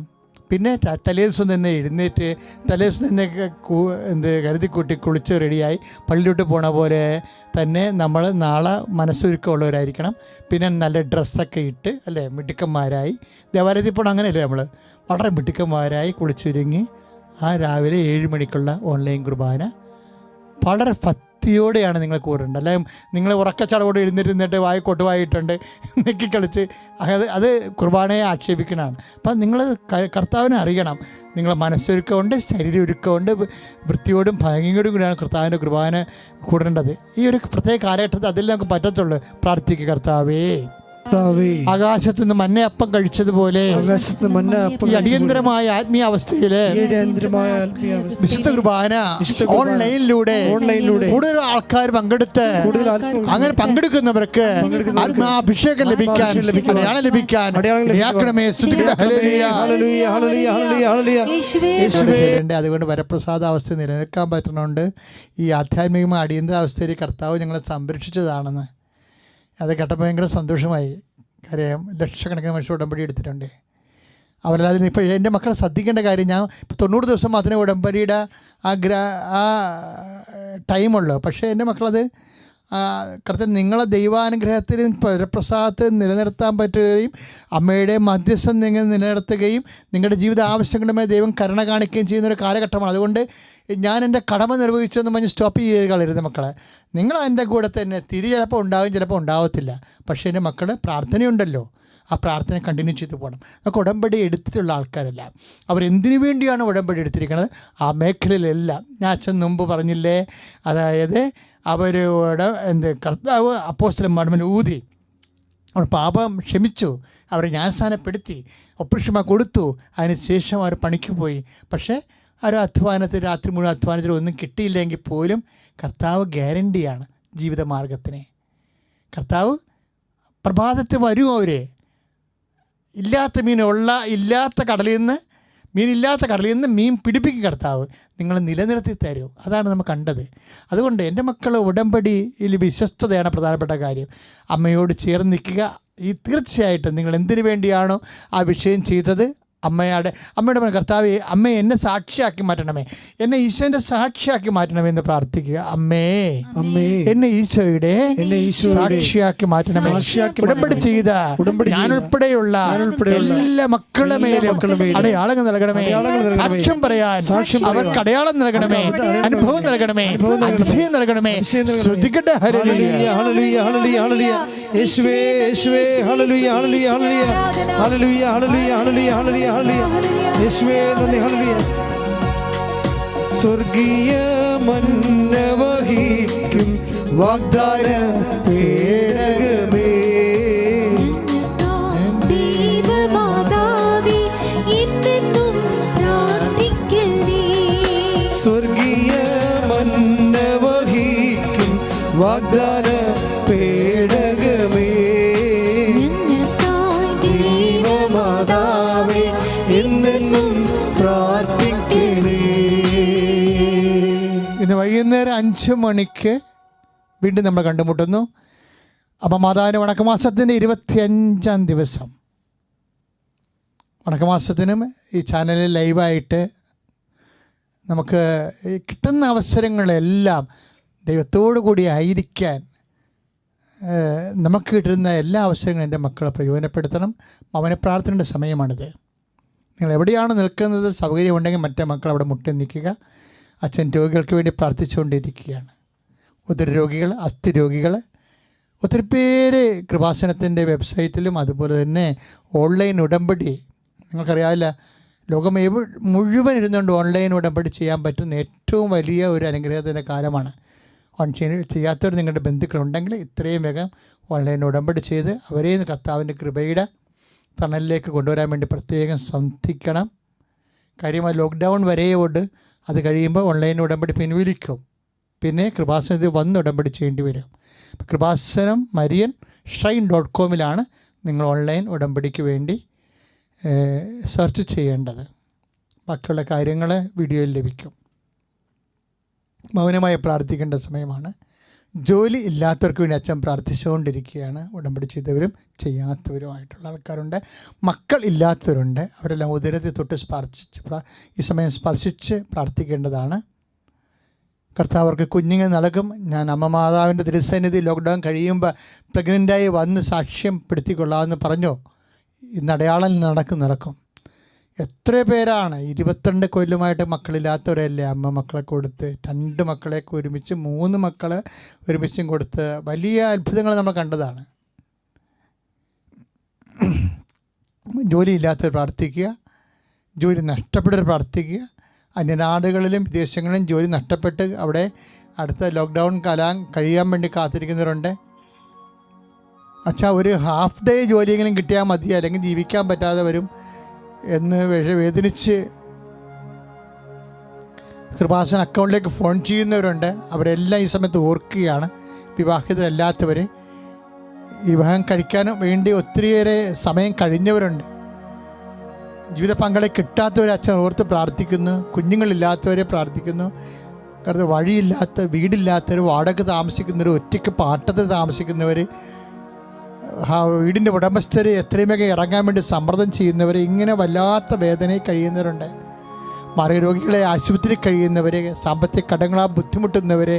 പിന്നെ തലേ ദിവസം തന്നെ എഴുന്നേറ്റ് തലേ ദിവസം തന്നെ കരുതിക്കൂട്ടി കുളിച്ച് റെഡിയായി പള്ളിയിലോട്ട് പോണ പോലെ തന്നെ നമ്മൾ നാളെ മനസ്സൊരുക്കമുള്ളവരായിരിക്കണം. പിന്നെ നല്ല ഡ്രസ്സൊക്കെ ഇട്ട് അല്ലേ, മിടുക്കന്മാരായി ദേവാലയത്തിൽ പോകണം. അങ്ങനെയല്ലേ, നമ്മൾ വളരെ മിടുക്കന്മാരായി കുളിച്ചൊരുങ്ങി ആ രാവിലെ 7 മണിക്കുള്ള ഓൺലൈൻ കുർബാന വളരെ ഭക്തിയോടെയാണ് നിങ്ങൾ കൂടേണ്ടത്. അല്ലെ നിങ്ങൾ ഉറക്കച്ചടവോടെ എഴുന്നേറ്റ് വായിക്കൊട്ടുവായിട്ടുണ്ട് നെക്കിക്കളിച്ച് അത് കുർബാനയെ ആക്ഷേപിക്കണതാണ്. അപ്പം നിങ്ങൾ കർത്താവിനെ അറിയണം. നിങ്ങൾ മനസ്സൊരുക്കമുണ്ട്, ശരീര ഒരുക്കമുണ്ട്, വൃത്തിയോടും ഭംഗിയോടും കൂടിയാണ് കർത്താവിൻ്റെ കുർബാന കൂടേണ്ടത്. ഈ ഒരു പ്രത്യേക കാലഘട്ടത്തിൽ അതിൽ നമുക്ക് പറ്റത്തുള്ളൂ. പ്രാർത്ഥിക്കുക, കർത്താവേ ആകാശത്ത് നിന്ന് മന്നയപ്പം കഴിച്ചതുപോലെ ഈ അടിയന്തരമായ ആത്മീയ അവസ്ഥയില് വിശുദ്ധ കുർബാന ഓൺലൈനിലൂടെ കൂടുതൽ ആൾക്കാർ പങ്കെടുത്ത് അങ്ങനെ പങ്കെടുക്കുന്നവർക്ക് ആത്മാഭിഷേകം ലഭിക്കാൻ അടയാളം ലഭിക്കാൻ ഇടയാക്കണമേ. അതുകൊണ്ട് വരപ്രസാദ അവസ്ഥ നിലനിൽക്കാൻ പറ്റുന്നുണ്ട്. ഈ ആധ്യാത്മികമായ അടിയന്തര അവസ്ഥയിൽ കർത്താവ് ഞങ്ങളെ സംരക്ഷിച്ചതാണെന്ന് അത് കേട്ടപ്പോൾ ഭയങ്കര സന്തോഷമായി. കാര്യം ലക്ഷക്കണക്കിന് മനുഷ്യർ ഉടമ്പടി എടുത്തിട്ടുണ്ട്. അവരല്ലാതെ ഇപ്പോൾ എൻ്റെ മക്കളെ ശ്രദ്ധിക്കേണ്ട കാര്യം, ഞാൻ ഇപ്പോൾ 90 ദിവസം മാത്രമേ ഉടമ്പടിയുടെ ആ ടൈമുള്ളൂ. പക്ഷേ എൻ്റെ മക്കളത് കർത്താവ് നിങ്ങളെ ദൈവാനുഗ്രഹത്തിലും പ്രസാദത്തിൽ നിലനിർത്താൻ പറ്റുകയും അമ്മയുടെ മധ്യസ്ഥം നിങ്ങൾ നിലനിർത്തുകയും നിങ്ങളുടെ ജീവിത ആവശ്യങ്ങളുമായി ദൈവം കരുണ കാണിക്കുകയും ചെയ്യുന്നൊരു കാലഘട്ടമാണ്. അതുകൊണ്ട് ഞാൻ എൻ്റെ കടമ നിർവഹിച്ചെന്ന് പറഞ്ഞ് സ്റ്റോപ്പ് ചെയ്ത് കളയരുത് മക്കളെ. നിങ്ങൾ എൻ്റെ കൂടെ തന്നെ തിരി ചിലപ്പോൾ ഉണ്ടാകും, ചിലപ്പോൾ ഉണ്ടാവത്തില്ല. പക്ഷേ എൻ്റെ മക്കൾ പ്രാർത്ഥനയുണ്ടല്ലോ, ആ പ്രാർത്ഥന കണ്ടിന്യൂ ചെയ്ത് പോകണം. നമുക്ക് ഉടമ്പടി എടുത്തിട്ടുള്ള ആൾക്കാരല്ല, അവരെന്തിനു വേണ്ടിയാണ് ഉടമ്പടി എടുത്തിരിക്കുന്നത് ആ മേഖലയിലെല്ലാം. ഞാൻ അച്ഛൻ മുമ്പ് പറഞ്ഞില്ലേ, അതായത് അവരോട് കർത്താവ് അപ്പോസ്തലന്മാരുടെ മേൽ ഊതി അവർ പാപം ക്ഷമിച്ചു, അവരെ ന്യായസ്ഥാനപ്പെടുത്തി, ഒപ്രക്ഷമ കൊടുത്തു. അതിനുശേഷം അവർ പണിക്ക് പോയി. പക്ഷേ ആ ഒരു അധ്വാനത്തിൽ രാത്രി മുഴുവൻ അധ്വാനത്തിൽ ഒന്നും കിട്ടിയില്ലെങ്കിൽ പോലും കർത്താവ് ഗ്യാരണ്ടിയാണ് ജീവിതമാർഗത്തിന്. കർത്താവ് പ്രഭാതത്തിൽ വരും. അവരെ ഇല്ലാത്ത കടലിൽ നിന്ന് മീൻ പിടിപ്പിക്കും കർത്താവ്, നിങ്ങൾ നിലനിർത്തി തരും. അതാണ് നമ്മൾ കണ്ടത്. അതുകൊണ്ട് എൻ്റെ മക്കൾ ഉടമ്പടിയിൽ വിശ്വസ്തതയാണ് പ്രധാനപ്പെട്ട കാര്യം. അമ്മയോട് ചേർന്ന് നിൽക്കുക. തീർച്ചയായിട്ടും നിങ്ങൾ എന്തിനു വേണ്ടിയാണോ ആ വിഷയം ചെയ്തത്, അമ്മയോട് പറഞ്ഞ കർത്താവേ, അമ്മയെ എന്നെ സാക്ഷിയാക്കി മാറ്റണമേ, എന്നെ ഈശോയുടെ സാക്ഷിയാക്കി മാറ്റണമേ എന്ന് പ്രാർത്ഥിക്കുക. അമ്മേ എന്നെ ഈശോയുടെ സാക്ഷിയാക്കി മാറ്റണമേ. ഉടമ്പടി ചെയ്ത ഞാനുൾപ്പെടെയുള്ള എല്ലാ മക്കളുടെ മേലും അടയാളങ്ങൾ നൽകണമേ. സാക്ഷ്യം പറയാൻ അവർക്ക് അടയാളം നൽകണമേ, അനുഭവം നൽകണമേ, അതിശയം നൽകണമേ. ശ്രദ്ധിക്കട്ടെ. സ്വർഗീയ മന്നവഹിക്കും വാഗ്ദാന പേടകമേ, സ്വർഗീയ മന്നവഹിക്കും വാഗ്ദാന പേടകമേ, ദൈവമാതാവേ എന്നെന്നും പ്രാർത്ഥിക്കണേ. ഇന്ന് വൈകുന്നേരം 5 മണിക്ക് വീണ്ടും നമ്മൾ കണ്ടുമുട്ടുന്നു. അപ്പം മാതാവിൻ്റെ വണക്കമാസത്തിൻ്റെ 25-ാം ദിവസം വണക്കമാസത്തിനും ഈ ചാനലിൽ ലൈവായിട്ട് നമുക്ക് കിട്ടുന്ന അവസരങ്ങളെല്ലാം ദൈവത്തോടു കൂടി ആയിരിക്കാൻ നമുക്ക് കിട്ടുന്ന എല്ലാ അവസരങ്ങളും എൻ്റെ മക്കളെ പ്രയോജനപ്പെടുത്തണം. അവനെ പ്രാർത്ഥനയുടെ സമയമാണിത്. നിങ്ങൾ എവിടെയാണ് നിൽക്കുന്നത്, സൗകര്യമുണ്ടെങ്കിൽ മറ്റേ മക്കൾ അവിടെ മുട്ടി നിൽക്കുക. അച്ഛൻ രോഗികൾക്ക് വേണ്ടി പ്രാർത്ഥിച്ചുകൊണ്ടിരിക്കുകയാണ്. ഒത്തിരി രോഗികൾ, അസ്ഥി രോഗികൾ, ഒത്തിരി പേര് കൃപാസനത്തിൻ്റെ വെബ്സൈറ്റിലും അതുപോലെ തന്നെ ഓൺലൈൻ ഉടമ്പടി, നിങ്ങൾക്കറിയാവില്ല, ലോകം മുഴുവൻ ഇരുന്നുകൊണ്ട് ഓൺലൈൻ ഉടമ്പടി ചെയ്യാൻ പറ്റുന്ന ഏറ്റവും വലിയ ഒരു അനുഗ്രഹത്തിൻ്റെ കാലമാണ്. ചെയ്യാത്തവർ നിങ്ങളുടെ ബന്ധുക്കളുണ്ടെങ്കിൽ ഇത്രയും വേഗം ഓൺലൈൻ ഉടമ്പടി ചെയ്ത് അവരെ കർത്താവിൻ്റെ കൃപയുടെ തണലിലേക്ക് കൊണ്ടുവരാൻ വേണ്ടി പ്രത്യേകം ശ്രദ്ധിക്കണം. കാര്യം ലോക്ക്ഡൗൺ വരെയുണ്ട്. അത് കഴിയുമ്പോൾ ഓൺലൈൻ ഉടമ്പടി പിൻവലിക്കും. പിന്നെ കൃപാസനത്തിൽ വന്ന് ഉടമ്പടി ചെയ്യേണ്ടി വരും. കൃപാസനം marian.com നിങ്ങൾ ഓൺലൈൻ ഉടമ്പടിക്ക് വേണ്ടി സെർച്ച് ചെയ്യേണ്ടത്. ബാക്കിയുള്ള കാര്യങ്ങൾ വീഡിയോയിൽ ലഭിക്കും. മൗനമായി പ്രാർത്ഥിക്കേണ്ട സമയമാണ്. ജോലി ഇല്ലാത്തവർക്ക് വേണ്ടി അച്ഛൻ പ്രാർത്ഥിച്ചുകൊണ്ടിരിക്കുകയാണ്. ഉടമ്പടി ചെയ്തവരും ചെയ്യാത്തവരുമായിട്ടുള്ള ആൾക്കാരുണ്ട്. മക്കൾ ഇല്ലാത്തവരുണ്ട്. അവരെല്ലാം ഉദരത്തിൽ തൊട്ട് ഈ സമയം സ്പർശിച്ച് പ്രാർത്ഥിക്കേണ്ടതാണ്. കർത്താവർക്ക് കുഞ്ഞുങ്ങൾ നൽകും. ഞാൻ അമ്മ മാതാവിൻ്റെ തിരുസന്നിധി ലോക്ക്ഡൗൺ കഴിയുമ്പോൾ പ്രഗ്നൻ്റായി വന്ന് സാക്ഷ്യം പെടുത്തിക്കൊള്ളാമെന്ന് പറഞ്ഞോ. ഇന്ന് അടയാളം നടക്കും. എത്ര പേരാണ് 22 കൊല്ലമായിട്ട് മക്കളില്ലാത്തവരല്ലേ അമ്മ മക്കളെ കൊടുത്ത്, 2 മക്കളെയൊക്കെ ഒരുമിച്ച് 3 മക്കളെ ഒരുമിച്ചും കൊടുത്ത് വലിയ അത്ഭുതങ്ങൾ നമ്മൾ കണ്ടതാണ്. ജോലിയില്ലാത്തവർ പ്രാർത്ഥിക്കുക, ജോലി നഷ്ടപ്പെട്ടവർ പ്രാർത്ഥിക്കുക. അന്യനാടുകളിലും വിദേശങ്ങളിലും ജോലി നഷ്ടപ്പെട്ട് അവിടെ അടുത്ത ലോക്ക്ഡൗൺ കാലം കഴിയാൻ വേണ്ടി കാത്തിരിക്കുന്നവരുണ്ട്. അച്ഛാ, ഒരു ഹാഫ് ഡേ ജോലിയെങ്കിലും കിട്ടിയാൽ മതി, അല്ലെങ്കിൽ ജീവിക്കാൻ പറ്റാതെ വരും എന്ന് വേദനിച്ച് കൃപാസന അക്കൗണ്ടിലേക്ക് ഫോൺ ചെയ്യുന്നവരുണ്ട്. അവരെല്ലാം ഈ സമയത്ത് ഓർക്കുകയാണ്. വിവാഹിതരല്ലാത്തവർ, വിവാഹം കഴിക്കാനും വേണ്ടി ഒത്തിരിയേറെ സമയം കഴിഞ്ഞവരുണ്ട്. ജീവിത പങ്കാളി കിട്ടാത്തവരെ അച്ഛൻ ഓർത്ത് പ്രാർത്ഥിക്കുന്നു. കുഞ്ഞുങ്ങളില്ലാത്തവരെ പ്രാർത്ഥിക്കുന്നു. കാരണം വഴിയില്ലാത്ത, വീടില്ലാത്തവർ, വാടക താമസിക്കുന്നവർ, ഒറ്റയ്ക്ക് പാട്ടത്തിൽ താമസിക്കുന്നവർ, വീടിൻ്റെ ഉടമസ്ഥർ എത്രയും വേഗം ഇറങ്ങാൻ വേണ്ടി സമ്മർദ്ദം ചെയ്യുന്നവർ, ഇങ്ങനെ വല്ലാത്ത വേദനയിൽ കഴിയുന്നവരുണ്ട്. മാർഗരോഗികളെ ആശുപത്രിയിൽ കഴിയുന്നവർ, സാമ്പത്തിക കടങ്ങളാൽ ബുദ്ധിമുട്ടുന്നവർ,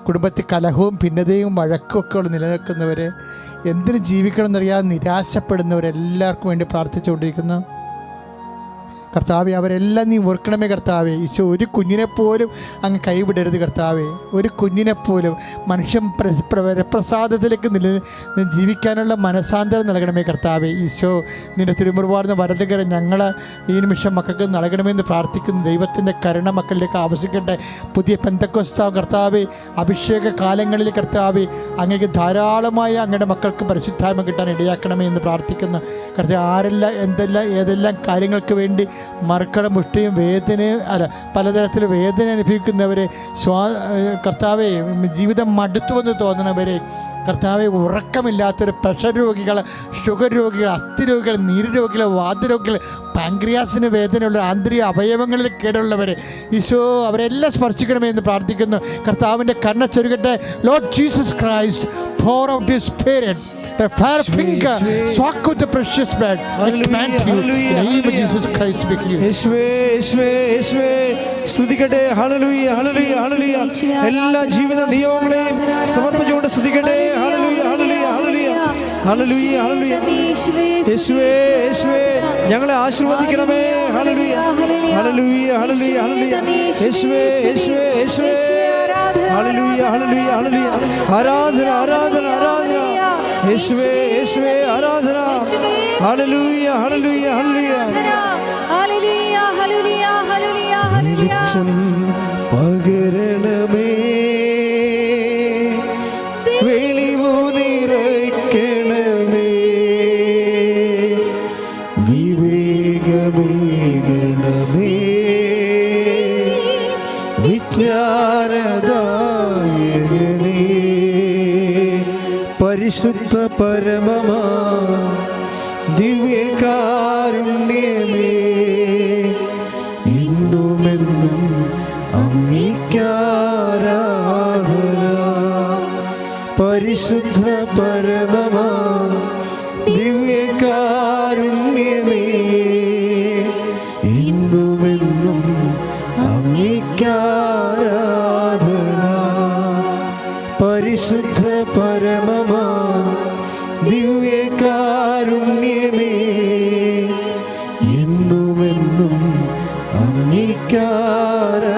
കുടുംബത്തിൽ കലഹവും ഭിന്നതയും വഴക്കും ഒക്കെ നിലനിൽക്കുന്നവർ, എന്തിനു ജീവിക്കണം എന്നറിയാതെ നിരാശപ്പെടുന്നവരെല്ലാവർക്കും വേണ്ടി പ്രാർത്ഥിച്ചുകൊണ്ടിരിക്കുന്നു. കർത്താവെ, അവരെല്ലാം നീ ഓർക്കണമേ കർത്താവെ. ഈശോ, ഒരു കുഞ്ഞിനെപ്പോലും അങ്ങ് കൈവിടരുത് കർത്താവെ. ഒരു കുഞ്ഞിനെപ്പോലും മനുഷ്യൻ പ്രസാദത്തിലേക്ക് ജീവിക്കാനുള്ള മനസാന്തരം നൽകണമേ കർത്താവെ. ഈശോ, നിൻ്റെ തിരുമുറുപാടുന്ന വരദകരം ഞങ്ങൾ ഈ നിമിഷം മക്കൾക്ക് നൽകണമെന്ന് പ്രാർത്ഥിക്കുന്നു. ദൈവത്തിൻ്റെ കരുണ മക്കളിലേക്ക് ആവശ്യിക്കട്ടെ. പുതിയ പെന്തക്കോസ്ത കർത്താവെ, അഭിഷേക കാലങ്ങളിൽ കർത്താവെ, അങ്ങേക്ക് ധാരാളമായി അങ്ങയുടെ മക്കൾക്ക് പരിശുദ്ധാത്മ കിട്ടാൻ ഇടയാക്കണമേ എന്ന് പ്രാർത്ഥിക്കുന്നു. കർത്താവ്, ആരെല്ലാം ഏതെല്ലാം കാര്യങ്ങൾക്ക് വേണ്ടി മറക്കട മുഷ്ടിയും വേദനയും പലതരത്തിൽ വേദന അനുഭവിക്കുന്നവരെ, കർത്താവെ, ജീവിതം മടുത്തുവെന്ന് തോന്നുന്നവരെ, കർത്താവെ, ഉറക്കമില്ലാത്തൊരു പ്രഷർ രോഗികൾ, ഷുഗർ രോഗികൾ, അസ്ഥി രോഗികൾ, നീര് രോഗികൾ, വാതരോഗികൾ, പാൻക്രിയാസിന് വേദനയുള്ള ആന്തരിക അവയവങ്ങളിൽ കേടുള്ളവർ, ഈശോ, അവരെല്ലാം സ്പർശിക്കണമേ എന്ന് പ്രാർത്ഥിക്കുന്നു. കർത്താവിൻ്റെ കരുണ ചൊരികട്ടെ. Lord Jesus Christ, pour out his spirit, the fire finger, soak with the precious blood, and grant you in the name of Jesus Christ be healed. യേശുവേ സ്തുതിക്കട്ടെ. Hallelujah, hallelujah, hallelujah. എല്ലാ ജീവിത നിയമങ്ങളെയും സമർപ്പിച്ചുകൊണ്ട് സ്തുതിക്കട്ടെ. Hallelujah, hallelujah, hallelujah, hallelujah, hallelujah. യേശുവേ, ഞങ്ങളെ ആശീർവദിക്കണമേ. Hallelujah, hallelujah, hallelujah, hallelujah. യേശുവേ, ഹല്ലേലൂയ, ഹല്ലേലൂയ, ഹല്ലേലൂയ. ആരാധന, ആരാധന, ആരാധന. യേശുവേ, ആരാധന. Hallelujah, hallelujah, hallelujah. Hallelujah, hallelujah, hallelujah. വെളിച്ചം പകരണമേ, വെളിവു നിറയ്ക്കണമേ, വിവേകമേകണമേ, വിജ്ഞാനദായകനേ, പരിശുദ്ധ പരമമാ ദിവ്യകാരുണ്യമേ, ഇന്നുമെന്നും അങ്ങേക്കാരാധന. പരിശുദ്ധ പരമമാ ദിവ്യകാരുണ്യമേ, ഇന്നുമെന്നും അങ്ങേക്കാരാധന. പരിശുദ്ധ പരമമാ ദിവ്യകാരുണ്യമേ, എന്നുമെന്നും അങ്ങേക്കാരാധന.